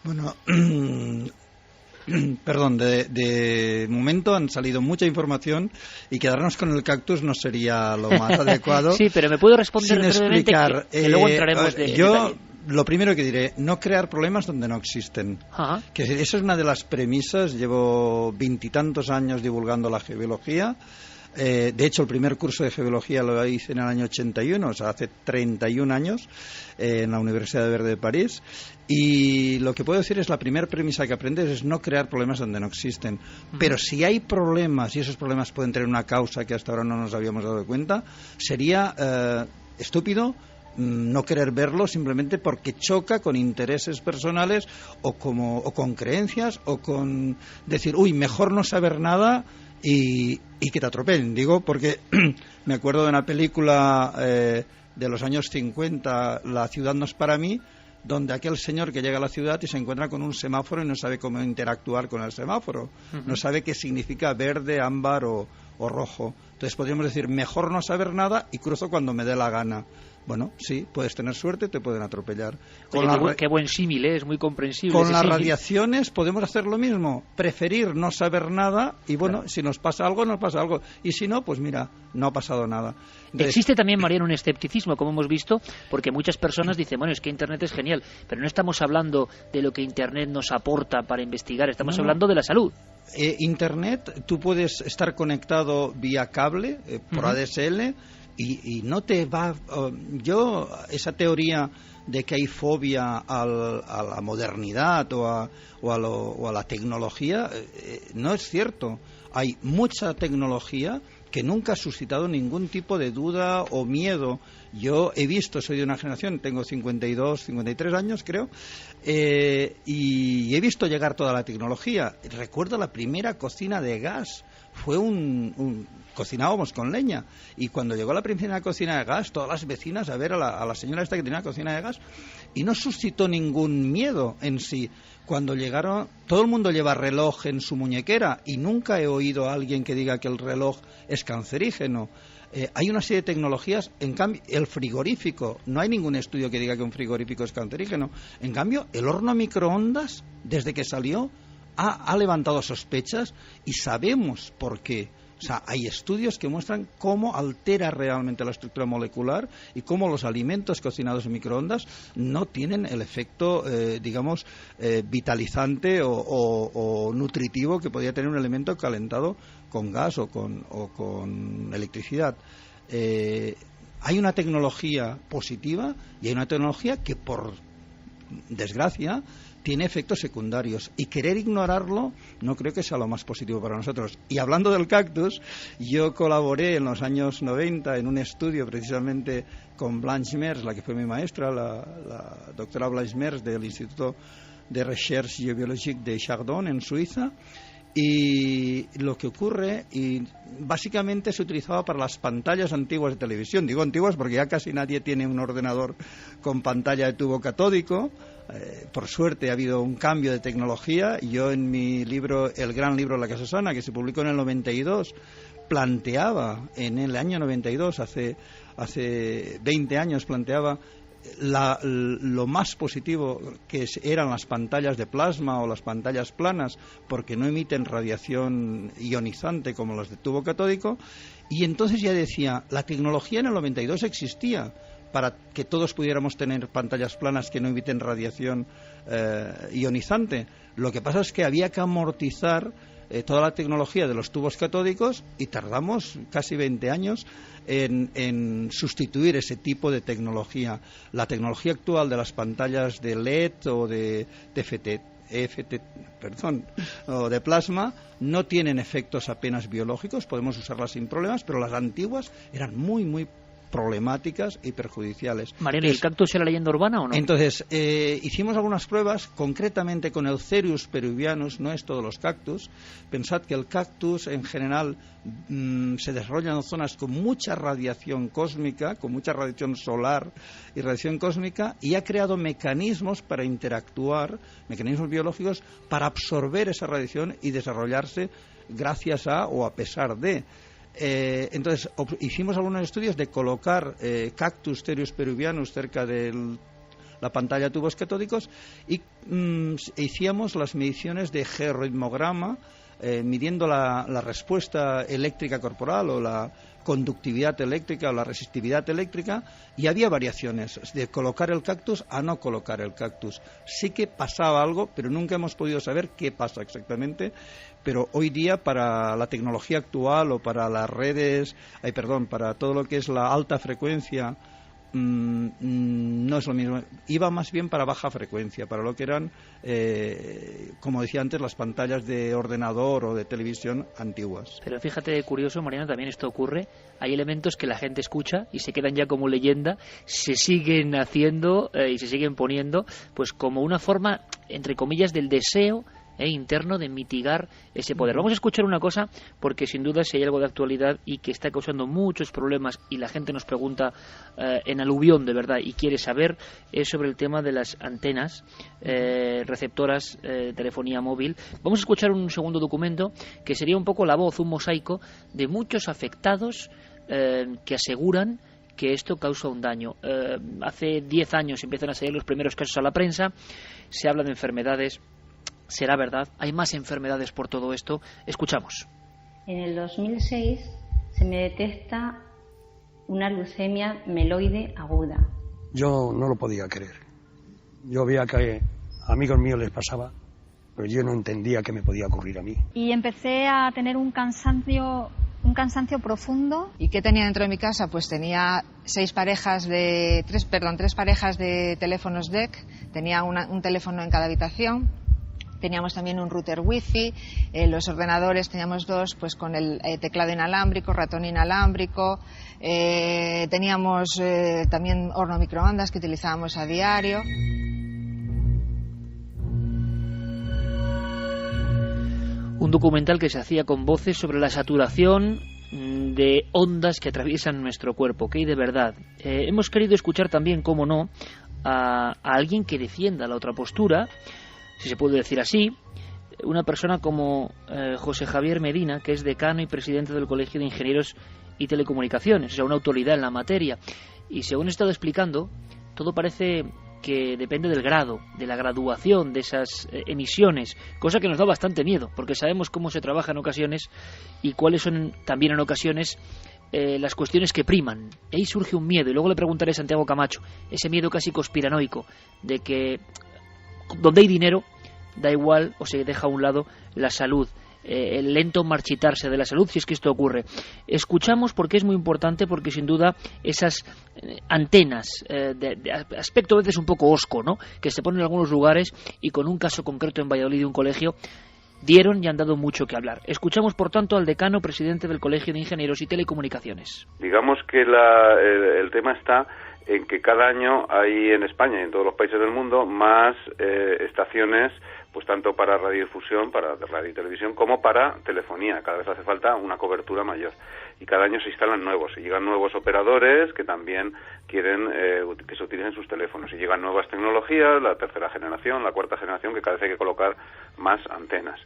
Bueno, perdón, de momento han salido mucha información y quedarnos con el cactus no sería lo más adecuado. Sí, pero me puedo responder sin explicar. Que luego entraremos de detalle. Lo primero que diré, no crear problemas donde no existen. Ajá. Que esa es una de las premisas. Llevo 20 y tantos años divulgando la geobiología. De hecho, el primer curso de geobiología lo hice en el año 81, o sea, hace 31 años, en la Universidad de Verde de París. Y lo que puedo decir es, la primera premisa que aprendes es no crear problemas donde no existen. Pero si hay problemas, y esos problemas pueden tener una causa que hasta ahora no nos habíamos dado cuenta, sería estúpido no querer verlo simplemente porque choca con intereses personales o con creencias, o con decir, uy, mejor no saber nada y que te atropellen. Digo porque me acuerdo de una película de los años 50, La ciudad no es para mí, donde aquel señor que llega a la ciudad y se encuentra con un semáforo y no sabe cómo interactuar con el semáforo, no sabe qué significa verde, ámbar o o rojo. Entonces podríamos decir, mejor no saber nada y cruzo cuando me dé la gana. Bueno, sí, puedes tener suerte, te pueden atropellar. Qué buen símil, ¿eh? Es muy comprensible. Con las radiaciones podemos hacer lo mismo, preferir no saber nada y bueno, claro, si nos pasa algo, nos pasa algo. Y si no, pues mira, no ha pasado nada. Entonces, existe también, Mariano, un escepticismo, como hemos visto, porque muchas personas dicen, bueno, es que Internet es genial, pero no estamos hablando de lo que Internet nos aporta para investigar, estamos hablando de la salud. Internet, tú puedes estar conectado vía cable, por ADSL, y no te va... yo, esa teoría de que hay fobia a la modernidad o a la tecnología, no es cierto. Hay mucha tecnología que nunca ha suscitado ningún tipo de duda o miedo. Yo he visto, soy de una generación, tengo 53 años creo, y he visto llegar toda la tecnología. Recuerdo la primera cocina de gas, fue cocinábamos con leña, y cuando llegó la primera cocina de gas, todas las vecinas a ver a la señora esta que tenía una cocina de gas, y no suscitó ningún miedo en sí. Cuando llegaron, todo el mundo lleva reloj en su muñequera, y nunca he oído a alguien que diga que el reloj es cancerígeno. Hay una serie de tecnologías, en cambio, el frigorífico, no hay ningún estudio que diga que un frigorífico es cancerígeno. En cambio, el horno a microondas, desde que salió, ha levantado sospechas y sabemos por qué. O sea, hay estudios que muestran cómo altera realmente la estructura molecular y cómo los alimentos cocinados en microondas no tienen el efecto, vitalizante o nutritivo que podría tener un alimento calentado con gas o con electricidad. Hay una tecnología positiva y hay una tecnología que, por desgracia, tiene efectos secundarios, y querer ignorarlo no creo que sea lo más positivo para nosotros. Y hablando del cactus, yo colaboré en los años 90 en un estudio precisamente con Blanche Mers, la que fue mi maestra, la doctora Blanche Mers del Instituto de Recherche Géobiologique de Chardon en Suiza. Y lo que ocurre, y básicamente se utilizaba para las pantallas antiguas de televisión. Digo antiguas porque ya casi nadie tiene un ordenador con pantalla de tubo catódico. Por suerte ha habido un cambio de tecnología. Yo en mi libro, el gran libro La Casa Sana, que se publicó en el 92, planteaba, en el año 92, hace 20 años, planteaba lo más positivo que eran las pantallas de plasma o las pantallas planas, porque no emiten radiación ionizante como las de tubo catódico. Y entonces ya decía, la tecnología en el 92 existía para que todos pudiéramos tener pantallas planas que no emiten radiación ionizante. Lo que pasa es que había que amortizar toda la tecnología de los tubos catódicos, y tardamos casi 20 años en sustituir ese tipo de tecnología. La tecnología actual de las pantallas de LED o de o de plasma no tienen efectos apenas biológicos, podemos usarlas sin problemas, pero las antiguas eran muy, muy problemáticas y perjudiciales. Mariano, ¿y el cactus era leyenda urbana o no? Entonces, hicimos algunas pruebas, concretamente con el Cereus peruvianus, no es todos los cactus. Pensad que el cactus en general se desarrolla en zonas con mucha radiación cósmica, con mucha radiación solar y radiación cósmica, y ha creado mecanismos para interactuar, mecanismos biológicos para absorber esa radiación y desarrollarse gracias a o a pesar de. Entonces hicimos algunos estudios de colocar cactus Cereus peruvianus cerca de la pantalla de tubos catódicos y hicimos las mediciones de georritmograma, midiendo la respuesta eléctrica corporal o la conductividad eléctrica o la resistividad eléctrica, y había variaciones de colocar el cactus a no colocar el cactus. Sí que pasaba algo, pero nunca hemos podido saber qué pasa exactamente. Pero hoy día, para la tecnología actual o para las redes, para todo lo que es la alta frecuencia, no es lo mismo. Iba más bien para baja frecuencia, para lo que eran, como decía antes, las pantallas de ordenador o de televisión antiguas. Pero fíjate, curioso, Mariano, también esto ocurre. Hay elementos que la gente escucha y se quedan ya como leyenda, se siguen haciendo y se siguen poniendo, pues como una forma, entre comillas, del deseo interno de mitigar ese poder. Vamos a escuchar una cosa, porque sin duda si hay algo de actualidad y que está causando muchos problemas y la gente nos pregunta en aluvión de verdad y quiere saber, es sobre el tema de las antenas receptoras de telefonía móvil. Vamos a escuchar un segundo documento que sería un poco la voz, un mosaico de muchos afectados que aseguran que esto causa un daño. Hace 10 años empiezan a salir los primeros casos a la prensa, se habla de enfermedades. ¿Será verdad? ¿Hay más enfermedades por todo esto? Escuchamos. En el 2006 se me detecta una leucemia meloide aguda. Yo no lo podía creer. Yo veía que a amigos míos les pasaba, pero yo no entendía qué me podía ocurrir a mí. Y empecé a tener un cansancio profundo. ¿Y qué tenía dentro de mi casa? Pues tenía tres parejas de teléfonos DEC, tenía un teléfono en cada habitación, teníamos también un router wifi, los ordenadores teníamos 2 pues con el teclado inalámbrico, ratón inalámbrico, teníamos también horno microondas que utilizábamos a diario. Un documental que se hacía con voces sobre la saturación de ondas que atraviesan nuestro cuerpo, que hay de verdad. Hemos querido escuchar también, cómo no, a alguien que defienda la otra postura, si se puede decir así, una persona como José Javier Medina, que es decano y presidente del Colegio de Ingenieros y Telecomunicaciones, o sea, una autoridad en la materia. Y según he estado explicando, todo parece que depende del grado, de la graduación de esas emisiones, cosa que nos da bastante miedo, porque sabemos cómo se trabaja en ocasiones y cuáles son también en ocasiones las cuestiones que priman. Ahí surge un miedo, y luego le preguntaré a Santiago Camacho, ese miedo casi conspiranoico, de que donde hay dinero, da igual o se deja a un lado la salud, el lento marchitarse de la salud, si es que esto ocurre. Escuchamos, porque es muy importante, porque sin duda esas antenas de aspecto a veces un poco hosco, ¿no?, que se ponen en algunos lugares, y con un caso concreto en Valladolid de un colegio, dieron y han dado mucho que hablar. Escuchamos, por tanto, al decano presidente del Colegio de Ingenieros y Telecomunicaciones. Digamos que el tema está en que cada año hay en España y en todos los países del mundo más estaciones, pues tanto para radiodifusión, para radio y televisión, como para telefonía. Cada vez hace falta una cobertura mayor. Y cada año se instalan nuevos. Y llegan nuevos operadores que también quieren que se utilicen sus teléfonos. Y llegan nuevas tecnologías, la tercera generación, la cuarta generación, que cada vez hay que colocar más antenas.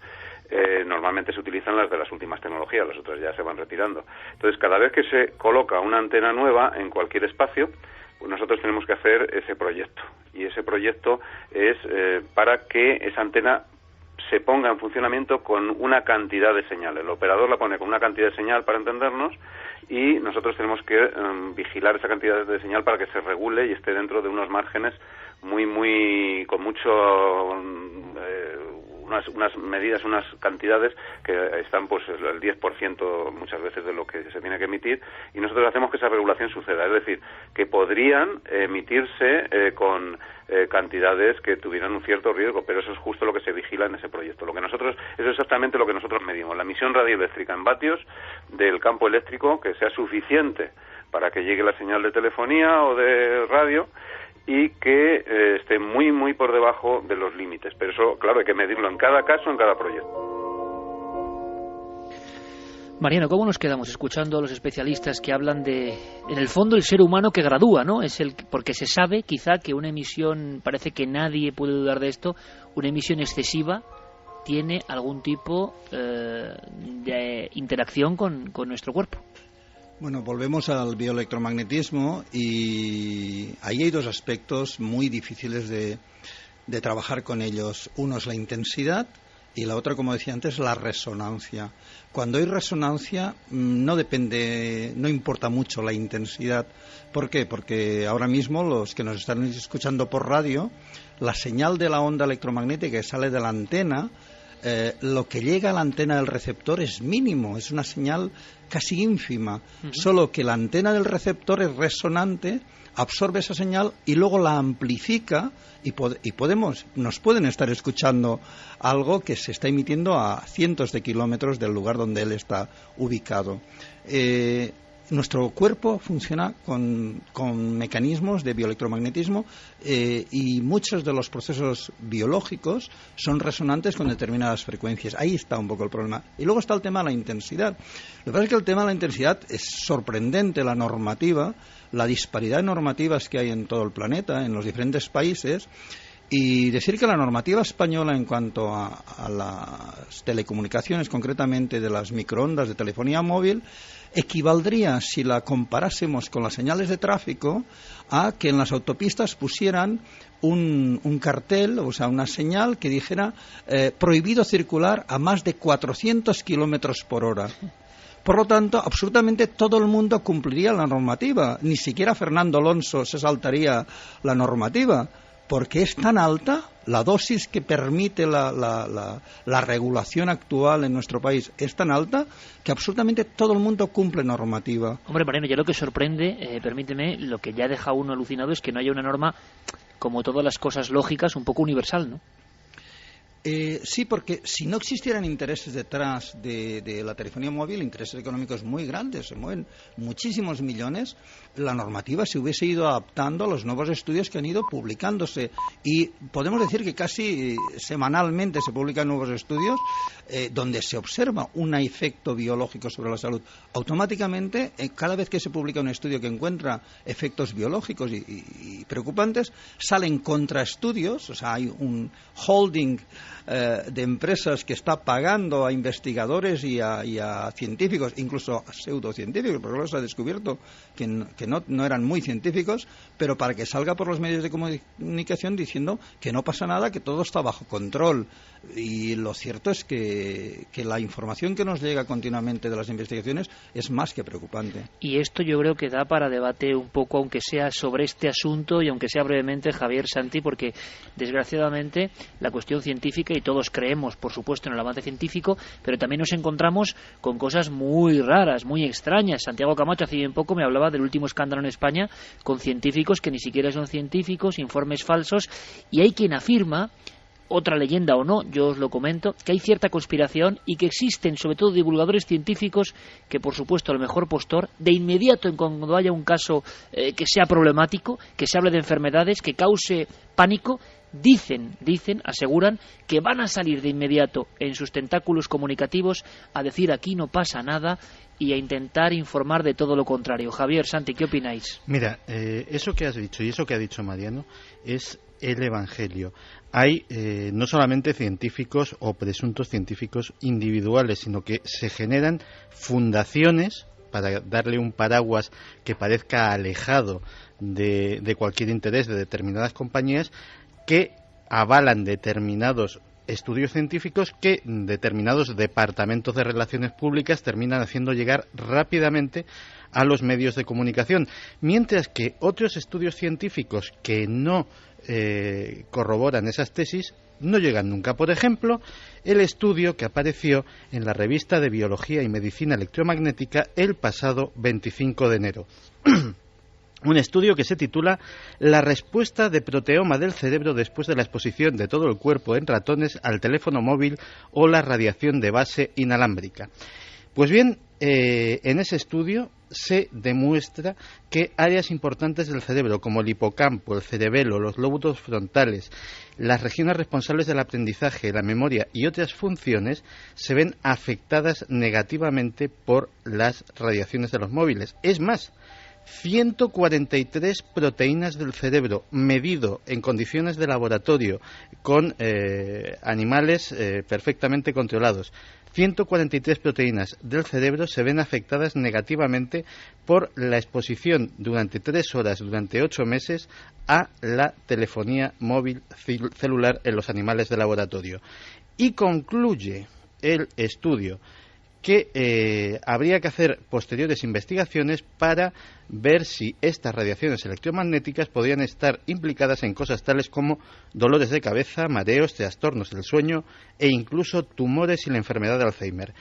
Normalmente se utilizan las de las últimas tecnologías, las otras ya se van retirando. Entonces, cada vez que se coloca una antena nueva en cualquier espacio, pues nosotros tenemos que hacer ese proyecto. Y ese proyecto es para que esa antena se ponga en funcionamiento con una cantidad de señal. El operador la pone con una cantidad de señal, para entendernos, y nosotros tenemos que vigilar esa cantidad de señal para que se regule y esté dentro de unos márgenes con mucho unas medidas, unas cantidades que están pues el 10% muchas veces de lo que se tiene que emitir, y nosotros hacemos que esa regulación suceda, es decir, que podrían emitirse con cantidades que tuvieran un cierto riesgo, pero eso es justo lo que se vigila en ese proyecto. Eso es exactamente lo que nosotros medimos, la emisión radioeléctrica en vatios del campo eléctrico, que sea suficiente para que llegue la señal de telefonía o de radio, y que esté muy, muy por debajo de los límites. Pero eso, claro, hay que medirlo en cada caso, en cada proyecto. Mariano, ¿cómo nos quedamos escuchando a los especialistas que hablan de, en el fondo, el ser humano que gradúa, ¿no? Porque se sabe, quizá, que una emisión, parece que nadie puede dudar de esto, una emisión excesiva tiene algún tipo de interacción con nuestro cuerpo. Bueno, volvemos al bioelectromagnetismo, y ahí hay dos aspectos muy difíciles de trabajar con ellos. Uno es la intensidad y la otra, como decía antes, la resonancia. Cuando hay resonancia no importa mucho la intensidad. ¿Por qué? Porque ahora mismo los que nos están escuchando por radio, la señal de la onda electromagnética que sale de la antena, lo que llega a la antena del receptor es mínimo, es una señal casi ínfima, solo que la antena del receptor es resonante, absorbe esa señal y luego la amplifica, y nos pueden estar escuchando algo que se está emitiendo a cientos de kilómetros del lugar donde él está ubicado. nuestro cuerpo funciona con mecanismos de bioelectromagnetismo y muchos de los procesos biológicos son resonantes con determinadas frecuencias. Ahí está un poco el problema. Y luego está el tema de la intensidad. Lo que pasa es que el tema de la intensidad es sorprendente, la normativa, la disparidad de normativas que hay en todo el planeta, en los diferentes países. Y decir que la normativa española en cuanto a las telecomunicaciones, concretamente de las microondas de telefonía móvil, equivaldría, si la comparásemos con las señales de tráfico, a que en las autopistas pusieran un cartel, o sea, una señal que dijera prohibido circular a más de 400 kilómetros por hora. Por lo tanto, absolutamente todo el mundo cumpliría la normativa. Ni siquiera Fernando Alonso se saltaría la normativa, porque es tan alta, la dosis que permite la regulación actual en nuestro país es tan alta que absolutamente todo el mundo cumple normativa. Hombre, Mariano, ya lo que sorprende, permíteme, lo que ya deja a uno alucinado es que no haya una norma, como todas las cosas lógicas, un poco universal, ¿no? Sí, porque si no existieran intereses detrás de la telefonía móvil, intereses económicos muy grandes, se mueven muchísimos millones, la normativa se hubiese ido adaptando a los nuevos estudios que han ido publicándose. Y podemos decir que casi semanalmente se publican nuevos estudios donde se observa un efecto biológico sobre la salud. Automáticamente, cada vez que se publica un estudio que encuentra efectos biológicos y preocupantes, salen contraestudios, o sea, hay un holding de empresas que está pagando a investigadores y a científicos, incluso a pseudocientíficos, porque luego se ha descubierto que no eran muy científicos, pero para que salga por los medios de comunicación diciendo que no pasa nada, que todo está bajo control. Y lo cierto es que la información que nos llega continuamente de las investigaciones es más que preocupante. Y esto yo creo que da para debate un poco, aunque sea sobre este asunto y aunque sea brevemente, Javier, Santi, porque desgraciadamente la cuestión científica, y todos creemos, por supuesto, en el avance científico, pero también nos encontramos con cosas muy raras, muy extrañas. Santiago Camacho hace bien poco me hablaba del último escándalo en España con científicos que ni siquiera son científicos, informes falsos, y hay quien afirma, otra leyenda o no, yo os lo comento, que hay cierta conspiración y que existen sobre todo divulgadores científicos que, por supuesto, el mejor postor, de inmediato, en cuando haya un caso que sea problemático, que se hable de enfermedades, que cause pánico, dicen, aseguran que van a salir de inmediato en sus tentáculos comunicativos a decir aquí no pasa nada y a intentar informar de todo lo contrario. Javier, Santi, ¿qué opináis? Mira, eso que has dicho y eso que ha dicho Mariano es el Evangelio. Hay no solamente científicos o presuntos científicos individuales, sino que se generan fundaciones para darle un paraguas que parezca alejado de cualquier interés de determinadas compañías, que avalan determinados estudios científicos que determinados departamentos de relaciones públicas terminan haciendo llegar rápidamente a los medios de comunicación, mientras que otros estudios científicos que no corroboran esas tesis no llegan nunca. Por ejemplo, el estudio que apareció en la revista de Biología y Medicina Electromagnética el pasado 25 de enero. Un estudio que se titula La respuesta de proteoma del cerebro después de la exposición de todo el cuerpo en ratones al teléfono móvil o la radiación de base inalámbrica. Pues bien, en ese estudio se demuestra que áreas importantes del cerebro, como el hipocampo, el cerebelo, los lóbulos frontales, las regiones responsables del aprendizaje, la memoria y otras funciones, se ven afectadas negativamente por las radiaciones de los móviles. Es más, 143 proteínas del cerebro, medido en condiciones de laboratorio con animales perfectamente controlados. 143 proteínas del cerebro se ven afectadas negativamente por la exposición durante 3 horas, durante 8 meses, a la telefonía móvil celular en los animales de laboratorio. Y concluye el estudio que habría que hacer posteriores investigaciones para ver si estas radiaciones electromagnéticas podrían estar implicadas en cosas tales como dolores de cabeza, mareos, trastornos del sueño e incluso tumores y la enfermedad de Alzheimer.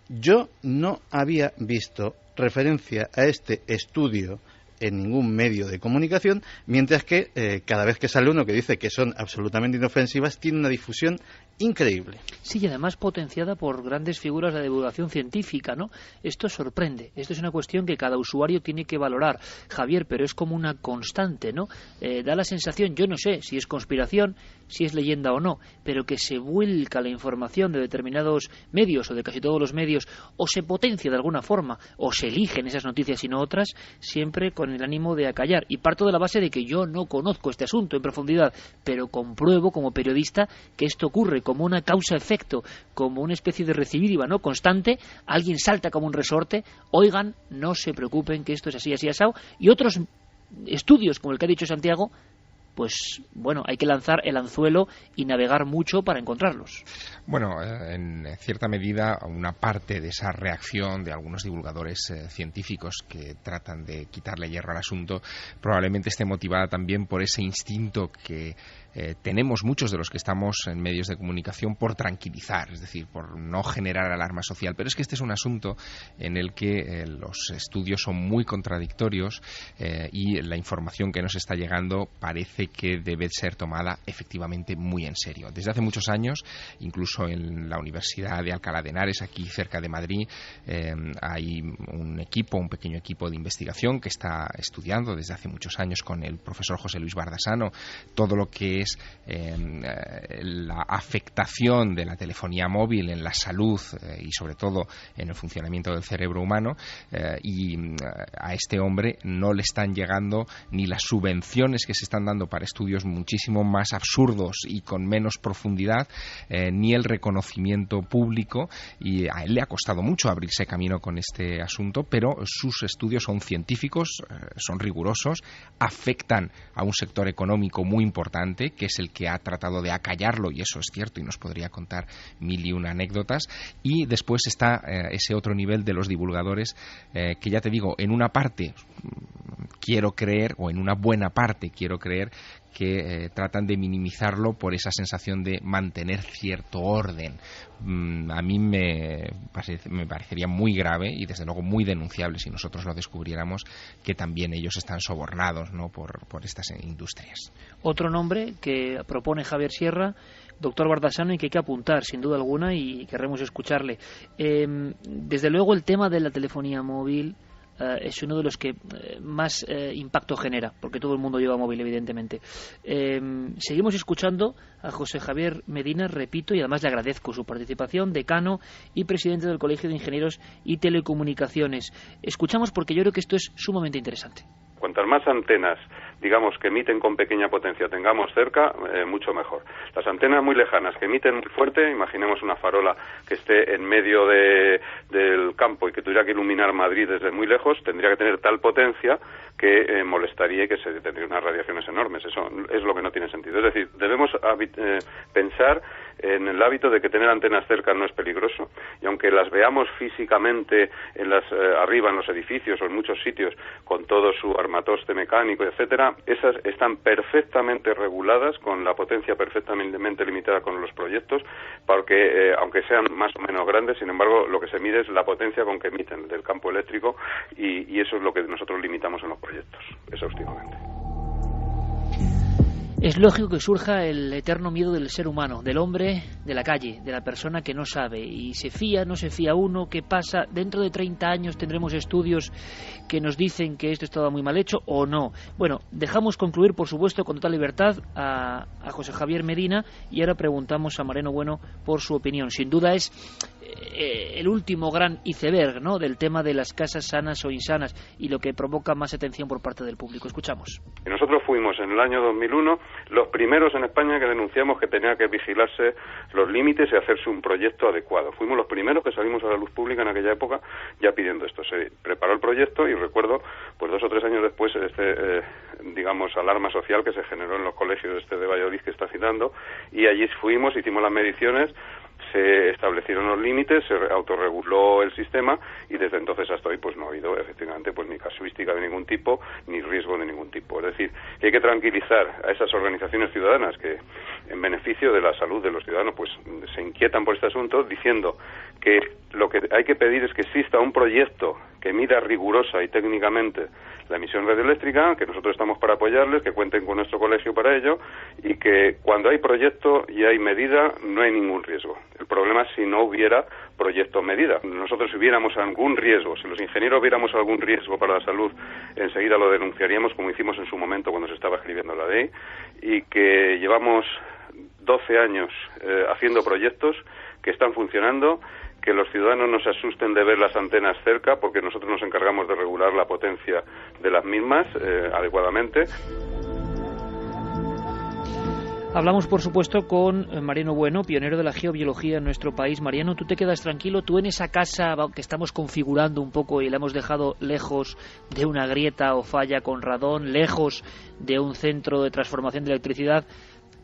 Yo no había visto referencia a este estudio en ningún medio de comunicación, mientras que cada vez que sale uno que dice que son absolutamente inofensivas, tiene una difusión increíble. Sí, y además potenciada por grandes figuras de divulgación científica, ¿no? Esto sorprende. Esto es una cuestión que cada usuario tiene que valorar, Javier, pero es como una constante, ¿no? Da la sensación, yo no sé si es conspiración, si es leyenda o no, pero que se vuelca la información de determinados medios o de casi todos los medios, o se potencia de alguna forma, o se eligen esas noticias y no otras, siempre con el ánimo de acallar. Y parto de la base de que yo no conozco este asunto en profundidad, pero compruebo como periodista que esto ocurre como una causa-efecto, como una especie de recidiva, ¿no?, constante. Alguien salta como un resorte, oigan, no se preocupen que esto es así, así, asado, y otros estudios, como el que ha dicho Santiago, pues bueno, hay que lanzar el anzuelo y navegar mucho para encontrarlos. Bueno, en cierta medida, una parte de esa reacción de algunos divulgadores científicos que tratan de quitarle hierro al asunto probablemente esté motivada también por ese instinto que tenemos muchos de los que estamos en medios de comunicación por tranquilizar, es decir, por no generar alarma social. Pero es que este es un asunto en el que los estudios son muy contradictorios y la información que nos está llegando parece que debe ser tomada efectivamente muy en serio. Desde hace muchos años, incluso en la Universidad de Alcalá de Henares, aquí cerca de Madrid, hay un pequeño equipo de investigación que está estudiando desde hace muchos años con el profesor José Luis Bardasano todo lo que es la afectación de la telefonía móvil en la salud y sobre todo en el funcionamiento del cerebro humano, y a este hombre no le están llegando ni las subvenciones que se están dando para estudios muchísimo más absurdos y con menos profundidad, ni el reconocimiento público, y a él le ha costado mucho abrirse camino con este asunto, pero sus estudios son científicos, son rigurosos, afectan a un sector económico muy importante, que es el que ha tratado de acallarlo, y eso es cierto, y nos podría contar mil y una anécdotas. Y después está ese otro nivel de los divulgadores que, ya te digo, en una parte quiero creer, o en una buena parte quiero creer, que tratan de minimizarlo por esa sensación de mantener cierto orden. A mí me parecería muy grave y desde luego muy denunciable si nosotros lo descubriéramos, que también ellos están sobornados, ¿no?, por estas industrias. Otro nombre que propone Javier Sierra, doctor Bardasano, y que hay que apuntar sin duda alguna, y querremos escucharle. Desde luego el tema de la telefonía móvil es uno de los que más impacto genera, porque todo el mundo lleva móvil, evidentemente. Seguimos escuchando a José Javier Medina, repito, y además le agradezco su participación, decano y presidente del Colegio de Ingenieros y Telecomunicaciones. Escuchamos porque yo creo que esto es sumamente interesante. Cuantas más antenas, digamos, que emiten con pequeña potencia tengamos cerca, mucho mejor. Las antenas muy lejanas que emiten muy fuerte, imaginemos una farola que esté en medio del campo y que tuviera que iluminar Madrid desde muy lejos, tendría que tener tal potencia que molestaría y que se tendría unas radiaciones enormes. Eso es lo que no tiene sentido. Es decir, debemos pensar en el hábito de que tener antenas cerca no es peligroso, y aunque las veamos físicamente arriba en los edificios o en muchos sitios con todo su armatoste mecánico, etcétera, esas están perfectamente reguladas, con la potencia perfectamente limitada con los proyectos, porque aunque sean más o menos grandes, sin embargo, lo que se mide es la potencia con que emiten del campo eléctrico, y eso es lo que nosotros limitamos en los proyectos, exhaustivamente. Es lógico que surja el eterno miedo del ser humano, del hombre de la calle, de la persona que no sabe, y se fía, no se fía uno. ¿Qué pasa? ¿Dentro de 30 años tendremos estudios que nos dicen que esto estaba muy mal hecho o no? Bueno, dejamos concluir, por supuesto, con total libertad a José Javier Medina, y ahora preguntamos a Mariano Bueno por su opinión. Sin duda es el último gran iceberg, ¿no?, del tema de las casas sanas o insanas, y lo que provoca más atención por parte del público. Escuchamos. Y nosotros fuimos en el año 2001 los primeros en España que denunciamos que tenía que vigilarse los límites y hacerse un proyecto adecuado. Fuimos los primeros que salimos a la luz pública en aquella época ya pidiendo esto. Se preparó el proyecto y recuerdo, pues 2 o 3 años después, digamos, alarma social que se generó en los colegios de Valladolid que está citando, y allí fuimos, hicimos las mediciones, se establecieron los límites, se autorreguló el sistema, y desde entonces hasta hoy pues no ha habido efectivamente pues ni casuística de ningún tipo, ni riesgo de ningún tipo. Es decir, que hay que tranquilizar a esas organizaciones ciudadanas que, en beneficio de la salud de los ciudadanos, pues se inquietan por este asunto, diciendo que lo que hay que pedir es que exista un proyecto que mida rigurosa y técnicamente la emisión radioeléctrica, que nosotros estamos para apoyarles, que cuenten con nuestro colegio para ello, y que cuando hay proyecto y hay medida no hay ningún riesgo. El problema es si no hubiera proyecto o medida. Nosotros si hubiéramos algún riesgo, si los ingenieros viéramos algún riesgo para la salud, enseguida lo denunciaríamos, como hicimos en su momento cuando se estaba escribiendo la ley, y que llevamos 12 años haciendo proyectos que están funcionando, que los ciudadanos no se asusten de ver las antenas cerca, porque nosotros nos encargamos de regular la potencia de las mismas adecuadamente. Hablamos, por supuesto, con Mariano Bueno, pionero de la geobiología en nuestro país. Mariano, tú te quedas tranquilo, tú en esa casa que estamos configurando un poco y la hemos dejado lejos de una grieta o falla con radón, lejos de un centro de transformación de electricidad,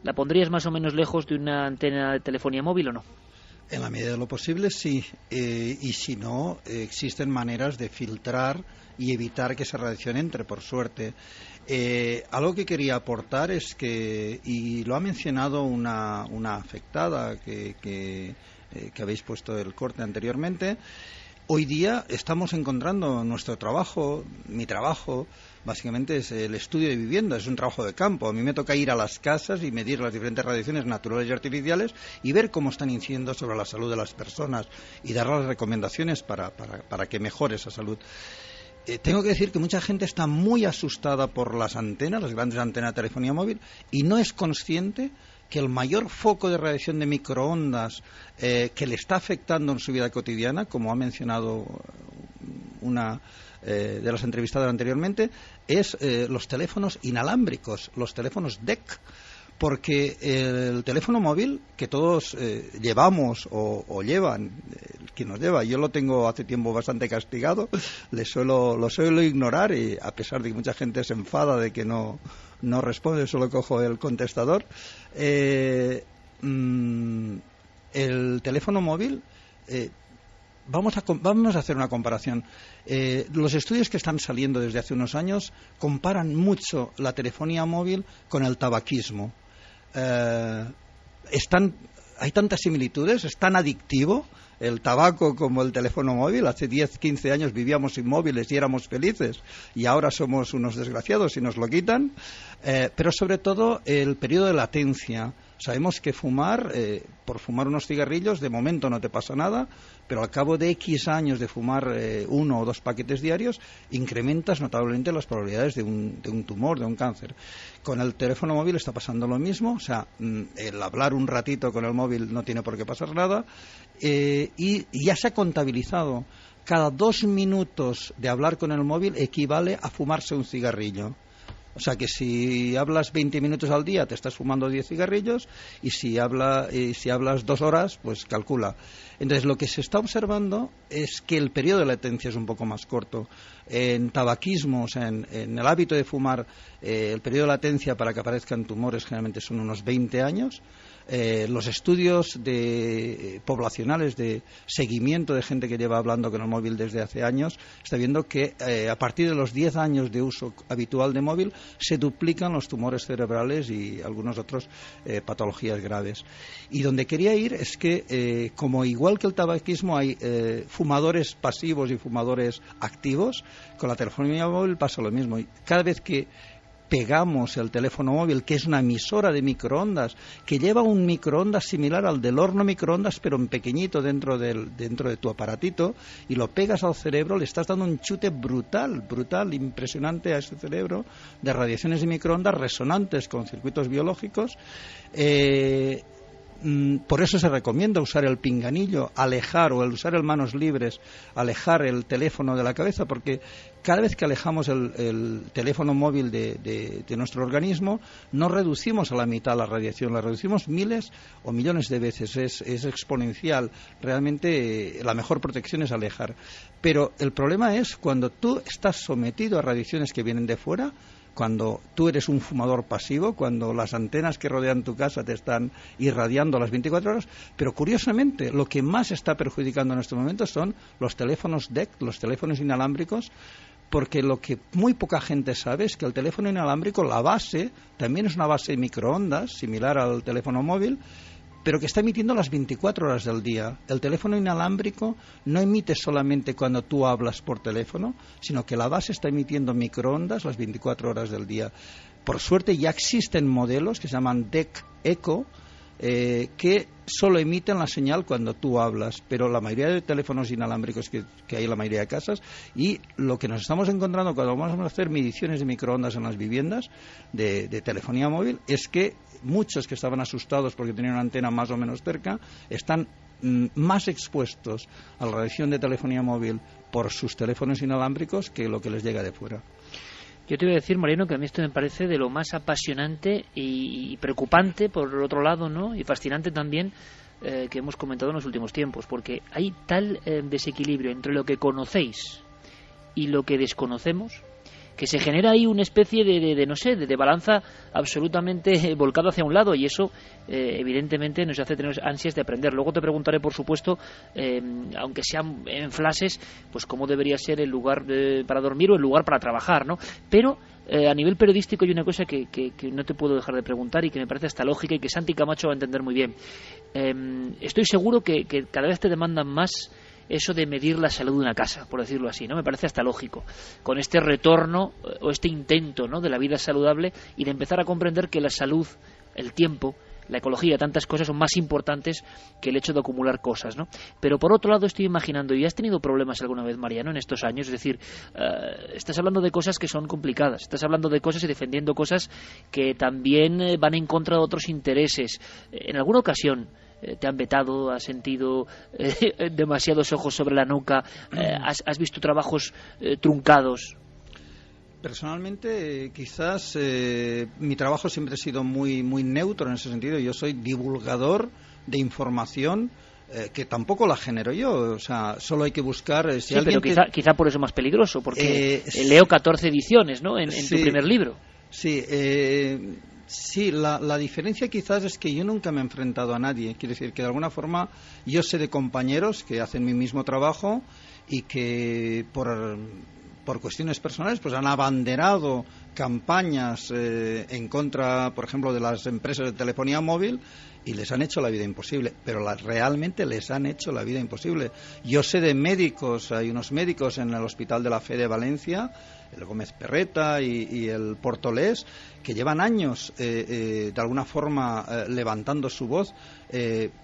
¿la pondrías más o menos lejos de una antena de telefonía móvil o no? En la medida de lo posible, sí. Y si no, existen maneras de filtrar y evitar que esa radiación entre, por suerte. Algo que quería aportar es que, y lo ha mencionado una afectada que habéis puesto el corte anteriormente, hoy día estamos encontrando nuestro trabajo, mi trabajo, básicamente es el estudio de vivienda, es un trabajo de campo. A mí me toca ir a las casas y medir las diferentes radiaciones naturales y artificiales y ver cómo están incidiendo sobre la salud de las personas y dar las recomendaciones para que mejore esa salud. Tengo que decir que mucha gente está muy asustada por las antenas, las grandes antenas de telefonía móvil, y no es consciente que el mayor foco de radiación de microondas que le está afectando en su vida cotidiana, como ha mencionado una de las entrevistadas anteriormente, es los teléfonos inalámbricos, los teléfonos DEC, porque el teléfono móvil que todos llevamos o llevan, quien nos lleva, yo lo tengo hace tiempo bastante castigado, lo suelo ignorar, y a pesar de que mucha gente se enfada de que no responde, solo cojo el contestador. El teléfono móvil, vamos a hacer una comparación. Los estudios que están saliendo desde hace unos años comparan mucho la telefonía móvil con el tabaquismo. Hay tantas similitudes, es tan adictivo el tabaco como el teléfono móvil. Hace 10, 15 años vivíamos sin móviles y éramos felices, y ahora somos unos desgraciados y nos lo quitan. Pero sobre todo el periodo de latencia. Sabemos que por fumar unos cigarrillos, de momento no te pasa nada, pero al cabo de X años de fumar 1 o 2 paquetes diarios, incrementas notablemente las probabilidades de un tumor, de un cáncer. Con el teléfono móvil está pasando lo mismo, o sea, el hablar un ratito con el móvil no tiene por qué pasar nada, y ya se ha contabilizado, cada 2 minutos de hablar con el móvil equivale a fumarse un cigarrillo. O sea que si hablas 20 minutos al día te estás fumando 10 cigarrillos, y si hablas 2 horas, pues calcula. Entonces lo que se está observando es que el periodo de latencia es un poco más corto. En tabaquismo, o sea, en el hábito de fumar, el periodo de latencia para que aparezcan tumores generalmente son unos 20 años. Los estudios poblacionales de seguimiento de gente que lleva hablando con el móvil desde hace años está viendo que a partir de los 10 años de uso habitual de móvil se duplican los tumores cerebrales y algunas otras patologías graves. Y donde quería ir es que, como igual que el tabaquismo hay fumadores pasivos y fumadores activos, con la telefonía móvil pasa lo mismo. Y cada vez que pegamos el teléfono móvil, que es una emisora de microondas, que lleva un microondas similar al del horno microondas, pero en pequeñito dentro de tu aparatito, y lo pegas al cerebro, le estás dando un chute brutal, impresionante a ese cerebro, de radiaciones de microondas resonantes con circuitos biológicos. Por eso se recomienda usar el pinganillo, o el usar el manos libres, alejar el teléfono de la cabeza, porque cada vez que alejamos el teléfono móvil de nuestro organismo, no reducimos a la mitad la radiación, la reducimos miles o millones de veces, es exponencial. Realmente la mejor protección es alejar. Pero el problema es cuando tú estás sometido a radiaciones que vienen de fuera, cuando tú eres un fumador pasivo, cuando las antenas que rodean tu casa te están irradiando a las 24 horas, pero curiosamente lo que más está perjudicando en este momento son los teléfonos DEC, los teléfonos inalámbricos, porque lo que muy poca gente sabe es que el teléfono inalámbrico, la base, también es una base de microondas, similar al teléfono móvil, pero que está emitiendo las 24 horas del día. El teléfono inalámbrico no emite solamente cuando tú hablas por teléfono, sino que la base está emitiendo microondas las 24 horas del día. Por suerte ya existen modelos que se llaman DEC Eco, que solo emiten la señal cuando tú hablas, pero la mayoría de teléfonos inalámbricos que hay en la mayoría de casas, y lo que nos estamos encontrando cuando vamos a hacer mediciones de microondas en las viviendas de telefonía móvil es que muchos que estaban asustados porque tenían una antena más o menos cerca están más expuestos a la radiación de telefonía móvil por sus teléfonos inalámbricos que lo que les llega de fuera. Yo te voy a decir, Mariano, que a mí esto me parece de lo más apasionante y preocupante, por el otro lado, ¿no? Y fascinante también, que hemos comentado en los últimos tiempos, porque hay tal desequilibrio entre lo que conocéis y lo que desconocemos, que se genera ahí una especie de balanza absolutamente volcada hacia un lado, y eso evidentemente nos hace tener ansias de aprender. Luego te preguntaré, por supuesto, aunque sean en flashes, pues cómo debería ser el lugar para dormir o el lugar para trabajar, ¿no? Pero a nivel periodístico hay una cosa que no te puedo dejar de preguntar y que me parece hasta lógica y que Santi Camacho va a entender muy bien. Estoy seguro que cada vez te demandan más eso de medir la salud de una casa, por decirlo así, ¿no? Me parece hasta lógico, con este retorno o este intento, ¿no?, de la vida saludable y de empezar a comprender que la salud, el tiempo, la ecología, tantas cosas son más importantes que el hecho de acumular cosas, ¿no? Pero por otro lado estoy imaginando, ¿y has tenido problemas alguna vez, Mariano, en estos años? Es decir, estás hablando de cosas que son complicadas, estás hablando de cosas y defendiendo cosas que también van en contra de otros intereses. En alguna ocasión te han vetado, has sentido demasiados ojos sobre la nuca, has visto trabajos truncados. Personalmente, quizás mi trabajo siempre ha sido muy neutro en ese sentido. Yo soy divulgador de información que tampoco la genero yo, o sea, solo hay que buscar si sí, alguien pero quizá por eso más peligroso, porque leo 14 ediciones, ¿no?, en sí, tu primer libro. Sí, sí, la diferencia quizás es que yo nunca me he enfrentado a nadie. Quiere decir que de alguna forma yo sé de compañeros que hacen mi mismo trabajo y que por cuestiones personales pues han abanderado campañas en contra, por ejemplo, de las empresas de telefonía móvil y les han hecho la vida imposible, pero realmente les han hecho la vida imposible. Yo sé de médicos, hay unos médicos en el Hospital de la Fe de Valencia, el Gómez Perreta y el Portolés, que llevan años de alguna forma levantando su voz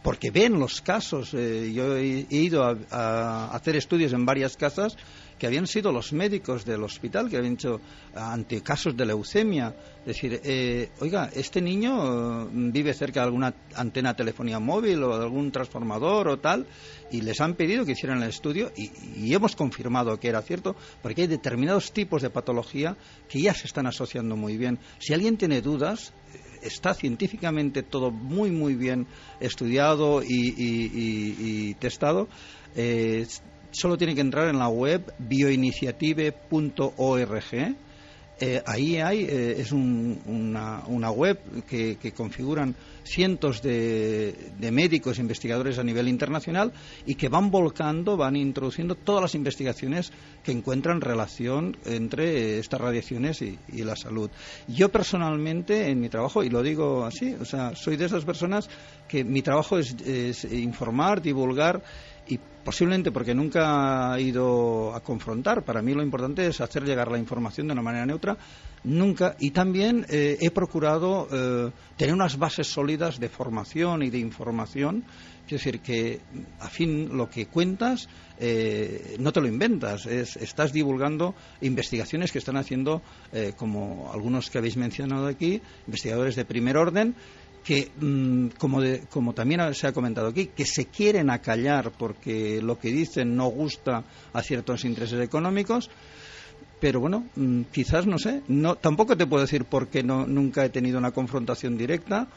porque ven los casos. Yo he ido a hacer estudios en varias casas que habían sido los médicos del hospital que habían hecho ante casos de leucemia. Es decir, oiga, este niño vive cerca de alguna antena de telefonía móvil o de algún transformador o tal, y les han pedido que hicieran el estudio y hemos confirmado que era cierto, porque hay determinados tipos de patología que ya se están asociando muy bien. Si alguien tiene dudas, está científicamente todo muy bien estudiado y testado. Solo tiene que entrar en la web bioinitiative.org. Ahí hay, es una web que configuran cientos de médicos e investigadores a nivel internacional y que van introduciendo todas las investigaciones que encuentran relación entre estas radiaciones y la salud. Yo personalmente en mi trabajo, y lo digo así, o sea, soy de esas personas que mi trabajo es informar, divulgar, y posiblemente porque nunca he ido a confrontar. Para mí lo importante es hacer llegar la información de una manera neutra. Nunca. Y también he procurado tener unas bases sólidas de formación y de información. Es decir, que a fin lo que cuentas no te lo inventas. Estás divulgando investigaciones que están haciendo, como algunos que habéis mencionado aquí, investigadores de primer orden, que, como también se ha comentado aquí, que se quieren acallar porque lo que dicen no gusta a ciertos intereses económicos. Pero bueno, quizás, no sé, tampoco te puedo decir por qué nunca he tenido una confrontación directa.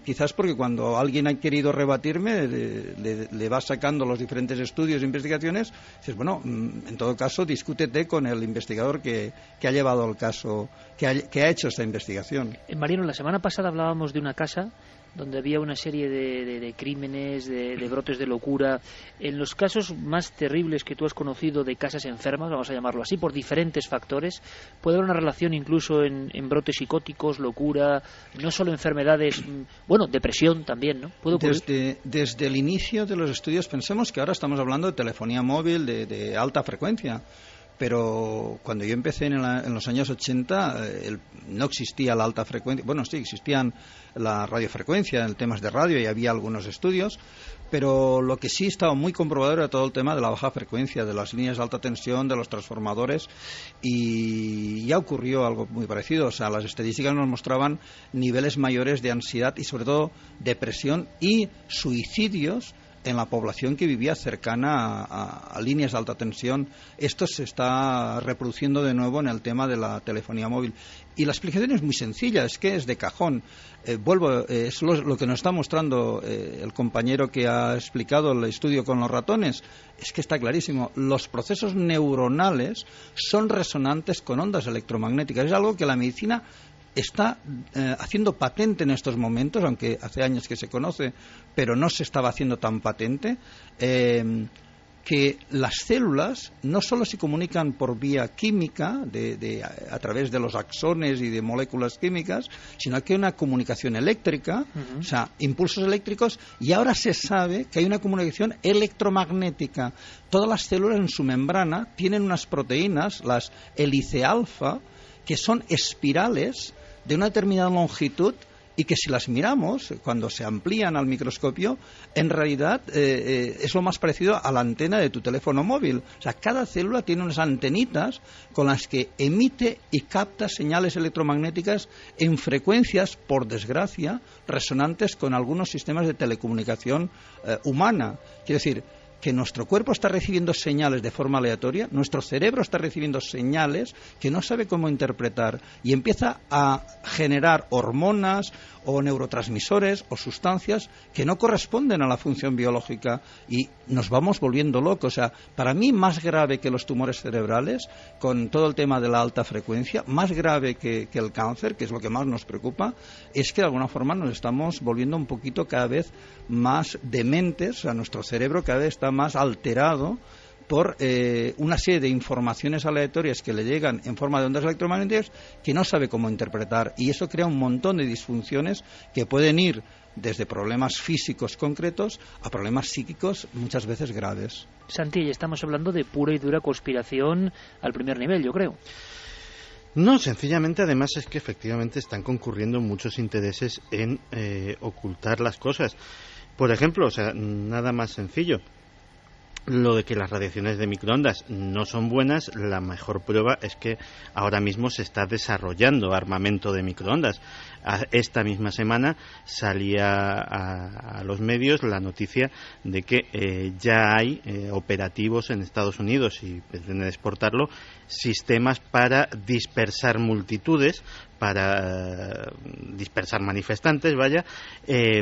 Quizás porque cuando alguien ha querido rebatirme le va sacando los diferentes estudios e investigaciones, dices, bueno, en todo caso discútete con el investigador que ha llevado el caso, que ha hecho esta investigación. Mariano, la semana pasada hablábamos de una casa donde había una serie de crímenes, de brotes de locura. En los casos más terribles que tú has conocido de casas enfermas, vamos a llamarlo así, por diferentes factores, puede haber una relación incluso en brotes psicóticos, locura, no solo enfermedades, bueno, depresión también, ¿no? ¿Puede ocurrir? Desde el inicio de los estudios, pensemos que ahora estamos hablando de telefonía móvil de alta frecuencia. Pero cuando yo empecé en los años 80 no existía la alta frecuencia. Bueno, sí, existían la radiofrecuencia en temas de radio y había algunos estudios, pero lo que sí estaba muy comprobado era todo el tema de la baja frecuencia, de las líneas de alta tensión, de los transformadores, y ya ocurrió algo muy parecido. O sea, las estadísticas nos mostraban niveles mayores de ansiedad y sobre todo depresión y suicidios en la población que vivía cercana a líneas de alta tensión. Esto se está reproduciendo de nuevo en el tema de la telefonía móvil. Y la explicación es muy sencilla, es que es de cajón. Es lo que nos está mostrando el compañero que ha explicado el estudio con los ratones. Es que está clarísimo. Los procesos neuronales son resonantes con ondas electromagnéticas. Es algo que la medicina está haciendo patente en estos momentos, aunque hace años que se conoce, pero no se estaba haciendo tan patente, que las células no solo se comunican por vía química, a través de los axones y de moléculas químicas, sino que hay una comunicación eléctrica, o sea, impulsos eléctricos, y ahora se sabe que hay una comunicación electromagnética. Todas las células en su membrana tienen unas proteínas, las hélice alfa, que son espirales de una determinada longitud y que si las miramos, cuando se amplían al microscopio, en realidad es lo más parecido a la antena de tu teléfono móvil. O sea, cada célula tiene unas antenitas con las que emite y capta señales electromagnéticas en frecuencias, por desgracia, resonantes con algunos sistemas de telecomunicación humana. Quiero decir, que nuestro cuerpo está recibiendo señales de forma aleatoria, nuestro cerebro está recibiendo señales que no sabe cómo interpretar y empieza a generar hormonas o neurotransmisores o sustancias que no corresponden a la función biológica y nos vamos volviendo locos. O sea, para mí más grave que los tumores cerebrales, con todo el tema de la alta frecuencia, más grave que el cáncer, que es lo que más nos preocupa, es que de alguna forma nos estamos volviendo un poquito cada vez más dementes. O sea, nuestro cerebro cada vez está más alterado por una serie de informaciones aleatorias que le llegan en forma de ondas electromagnéticas que no sabe cómo interpretar, y eso crea un montón de disfunciones que pueden ir desde problemas físicos concretos a problemas psíquicos muchas veces graves. Santi, estamos hablando de pura y dura conspiración al primer nivel, yo creo. No, sencillamente además es que efectivamente están concurriendo muchos intereses en ocultar las cosas. Por ejemplo, o sea, nada más sencillo, lo de que las radiaciones de microondas no son buenas, la mejor prueba es que ahora mismo se está desarrollando armamento de microondas. Esta misma semana salía a los medios la noticia de que ya hay operativos en Estados Unidos, y pretenden exportarlo, sistemas para dispersar multitudes, para dispersar manifestantes,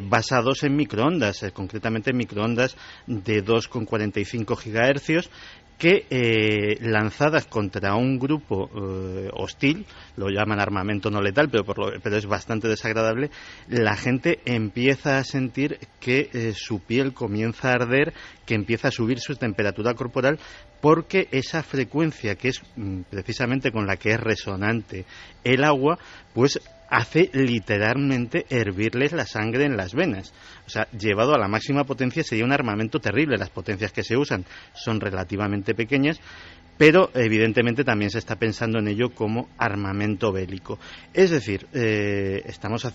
basados en microondas, concretamente en microondas de 2,45 gigahercios, que lanzadas contra un grupo hostil, lo llaman armamento no letal, pero es bastante desagradable, la gente empieza a sentir que su piel comienza a arder, que empieza a subir su temperatura corporal, porque esa frecuencia, que es precisamente con la que es resonante el agua, pues hace literalmente hervirles la sangre en las venas. O sea, llevado a la máxima potencia sería un armamento terrible. Las potencias que se usan son relativamente pequeñas, pero evidentemente también se está pensando en ello como armamento bélico. Es decir, estamos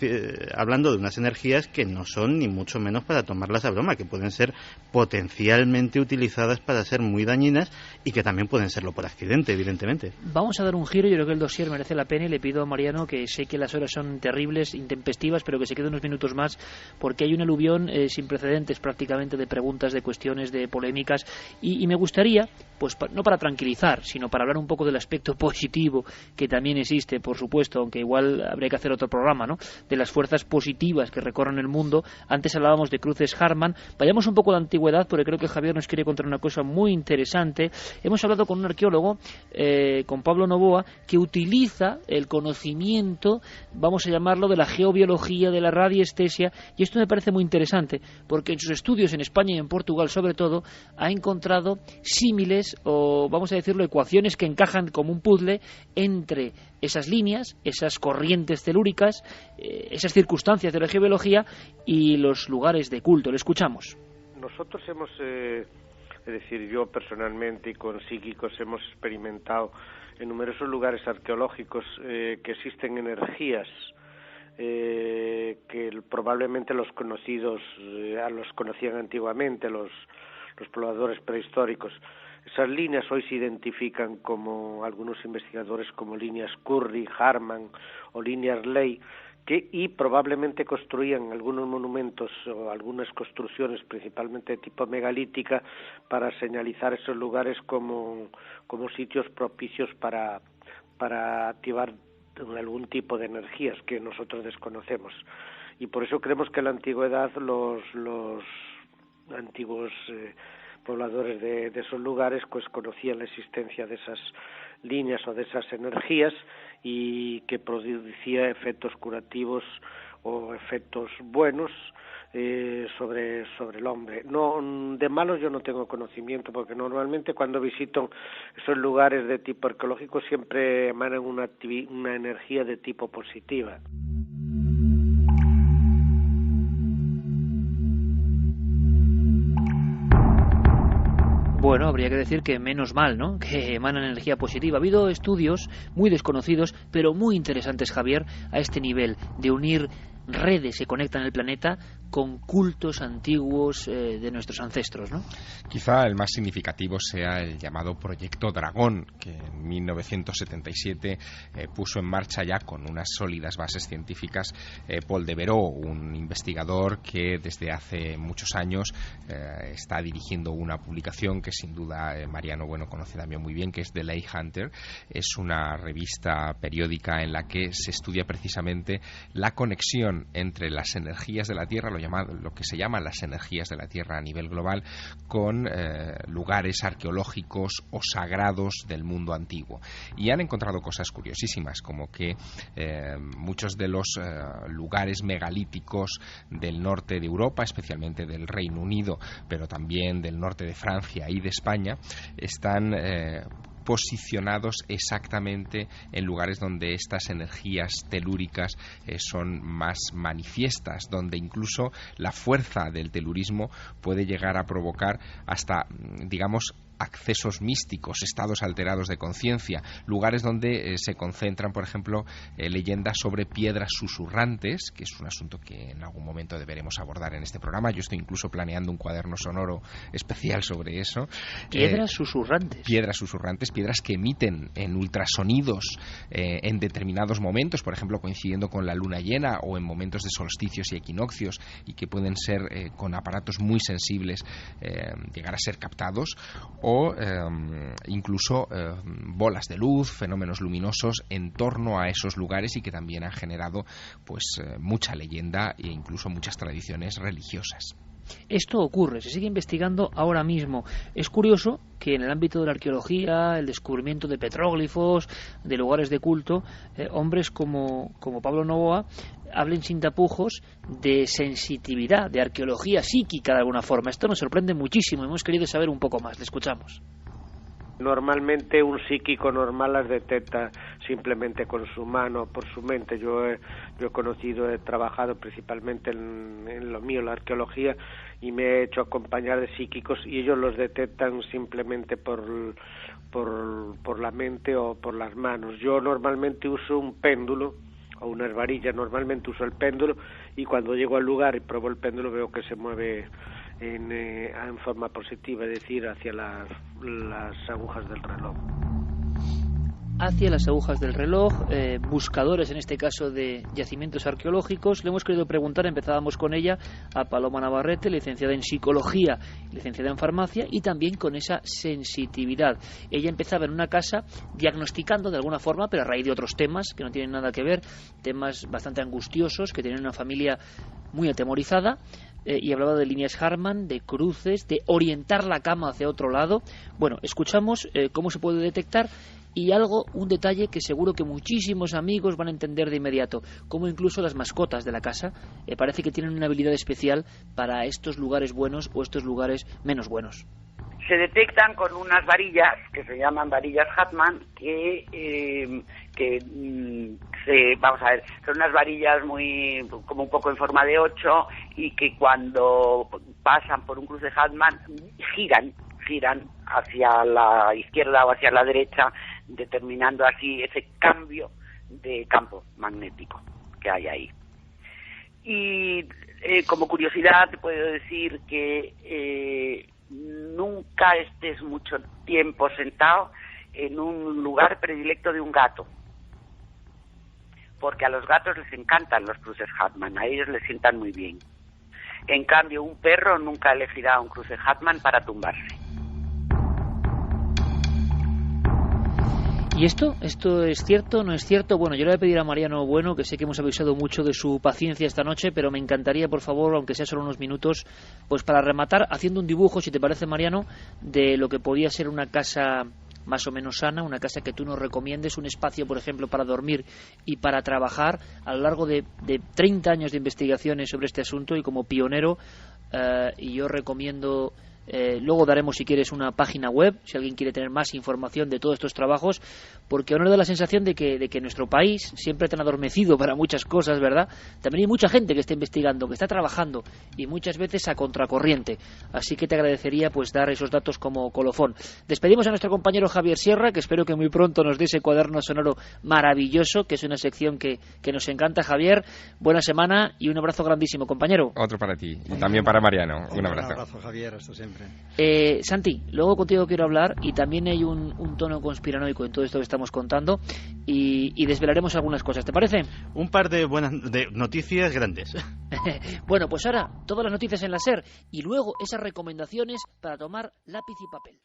hablando de unas energías que no son ni mucho menos para tomarlas a broma, que pueden ser potencialmente utilizadas para ser muy dañinas y que también pueden serlo por accidente, evidentemente. Vamos a dar un giro, yo creo que el dossier merece la pena, y le pido a Mariano, que sé que las horas son terribles, intempestivas, pero que se quede unos minutos más, porque hay un aluvión sin precedentes prácticamente de preguntas, de cuestiones, de polémicas, y me gustaría, pues no para tranquilizar demonizar, sino para hablar un poco del aspecto positivo que también existe, por supuesto, aunque igual habría que hacer otro programa, ¿no?, de las fuerzas positivas que recorren el mundo. Antes hablábamos de cruces Harman. Vayamos un poco a la antigüedad, porque creo que Javier nos quiere contar una cosa muy interesante. Hemos hablado con un arqueólogo, con Pablo Novoa, que utiliza el conocimiento, vamos a llamarlo, de la geobiología, de la radiestesia, y esto me parece muy interesante, porque en sus estudios en España y en Portugal, sobre todo, ha encontrado símiles, o vamos a decirlo, ecuaciones que encajan como un puzzle entre esas líneas, esas corrientes telúricas, esas circunstancias de la geobiología y los lugares de culto. Le escuchamos. Nosotros hemos, es decir, yo personalmente y con psíquicos hemos experimentado en numerosos lugares arqueológicos que existen energías que probablemente los conocidos los conocían antiguamente los pobladores prehistóricos. Esas líneas hoy se identifican como algunos investigadores como líneas Curry, Harman o líneas Ley, y probablemente construían algunos monumentos o algunas construcciones, principalmente de tipo megalítica, para señalizar esos lugares como sitios propicios para activar algún tipo de energías que nosotros desconocemos. Y por eso creemos que en la antigüedad los antiguos pobladores de esos lugares pues conocían la existencia de esas líneas o de esas energías y que producía efectos curativos o efectos buenos sobre el hombre. No, de malos yo no tengo conocimiento, porque normalmente cuando visito esos lugares de tipo arqueológico siempre emanan una energía de tipo positiva. Bueno, habría que decir que menos mal, ¿no?, que emanan energía positiva. Ha habido estudios muy desconocidos, pero muy interesantes, Javier, a este nivel de unir redes que conectan el planeta con cultos antiguos de nuestros ancestros, ¿no? Quizá el más significativo sea el llamado Proyecto Dragón, que en 1977 puso en marcha ya con unas sólidas bases científicas Paul Devereaux, un investigador que desde hace muchos años está dirigiendo una publicación que sin duda Mariano Bueno conoce también muy bien, que es The Ley Hunter. Es una revista periódica en la que se estudia precisamente la conexión entre las energías de la Tierra, lo que se llama las energías de la Tierra a nivel global, con lugares arqueológicos o sagrados del mundo antiguo. Y han encontrado cosas curiosísimas, como que muchos de los lugares megalíticos del norte de Europa, especialmente del Reino Unido, pero también del norte de Francia y de España, están posicionados exactamente en lugares donde estas energías telúricas son más manifiestas, donde incluso la fuerza del telurismo puede llegar a provocar hasta, digamos, accesos místicos, estados alterados de conciencia, lugares donde se concentran, por ejemplo, leyendas sobre piedras susurrantes, que es un asunto que en algún momento deberemos abordar en este programa. Yo estoy incluso planeando un cuaderno sonoro especial sobre eso. Piedras susurrantes. Piedras susurrantes, piedras que emiten en ultrasonidos en determinados momentos, por ejemplo, coincidiendo con la luna llena o en momentos de solsticios y equinoccios, y que pueden ser con aparatos muy sensibles llegar a ser captados, o incluso bolas de luz, fenómenos luminosos en torno a esos lugares, y que también han generado pues mucha leyenda e incluso muchas tradiciones religiosas. Esto ocurre, se sigue investigando ahora mismo. Es curioso que en el ámbito de la arqueología, el descubrimiento de petróglifos, de lugares de culto, hombres como Pablo Novoa hablen sin tapujos de sensitividad, de arqueología psíquica de alguna forma. Esto nos sorprende muchísimo, hemos querido saber un poco más. Le escuchamos. Normalmente un psíquico normal las detecta simplemente con su mano, por su mente. Yo he conocido, he trabajado principalmente en lo mío, la arqueología, y me he hecho acompañar de psíquicos, y ellos los detectan simplemente por la mente o por las manos. Yo normalmente uso un péndulo o una varilla, normalmente uso el péndulo, y cuando llego al lugar y pruebo el péndulo veo que se mueve en forma positiva, es decir, hacia las agujas del reloj. hacia las agujas del reloj, buscadores en este caso de yacimientos arqueológicos. Le hemos querido preguntar, empezábamos con ella, a Paloma Navarrete, licenciada en psicología, licenciada en farmacia, y también con esa sensitividad. Ella empezaba en una casa diagnosticando de alguna forma, pero a raíz de otros temas que no tienen nada que ver, temas bastante angustiosos, que tienen una familia muy atemorizada, y hablaba de líneas Hartmann, de cruces, de orientar la cama hacia otro lado. Bueno, escuchamos cómo se puede detectar, y un detalle que seguro que muchísimos amigos van a entender de inmediato, como incluso las mascotas de la casa parece que tienen una habilidad especial para estos lugares buenos o estos lugares menos buenos. Se detectan con unas varillas que se llaman varillas Hartmann, vamos a ver, son unas varillas muy como un poco en forma de 8, y que cuando pasan por un cruce Hartmann giran hacia la izquierda o hacia la derecha, determinando así ese cambio de campo magnético que hay ahí. Y como curiosidad te puedo decir que nunca estés mucho tiempo sentado en un lugar predilecto de un gato, porque a los gatos les encantan los cruces Hartmann, a ellos les sientan muy bien. En cambio, un perro nunca elegirá un cruce Hartmann para tumbarse. ¿Y esto es cierto, no es cierto? Bueno, yo le voy a pedir a Mariano Bueno, que sé que hemos avisado mucho de su paciencia esta noche, pero me encantaría, por favor, aunque sea solo unos minutos, pues para rematar, haciendo un dibujo, si te parece, Mariano, de lo que podía ser una casa más o menos sana, una casa que tú nos recomiendes, un espacio, por ejemplo, para dormir y para trabajar a lo largo de 30 años de investigaciones sobre este asunto, y como pionero, y yo recomiendo... luego daremos, si quieres, una página web si alguien quiere tener más información de todos estos trabajos, porque a uno le da la sensación de que nuestro país, siempre tan adormecido para muchas cosas, ¿verdad?, también hay mucha gente que está investigando, que está trabajando, y muchas veces a contracorriente. Así que te agradecería pues dar esos datos como colofón. Despedimos a nuestro compañero Javier Sierra, que espero que muy pronto nos dé ese cuaderno sonoro maravilloso, que es una sección que nos encanta. Javier, buena semana y un abrazo grandísimo, compañero. Otro para ti, y también para Mariano. Un abrazo. Un abrazo, Javier, hasta siempre. Santi, luego contigo quiero hablar, y también hay un tono conspiranoico en todo esto que estamos contando, y desvelaremos algunas cosas, ¿te parece? Un par de buenas noticias grandes. Bueno, pues ahora todas las noticias en la SER, y luego esas recomendaciones para tomar lápiz y papel.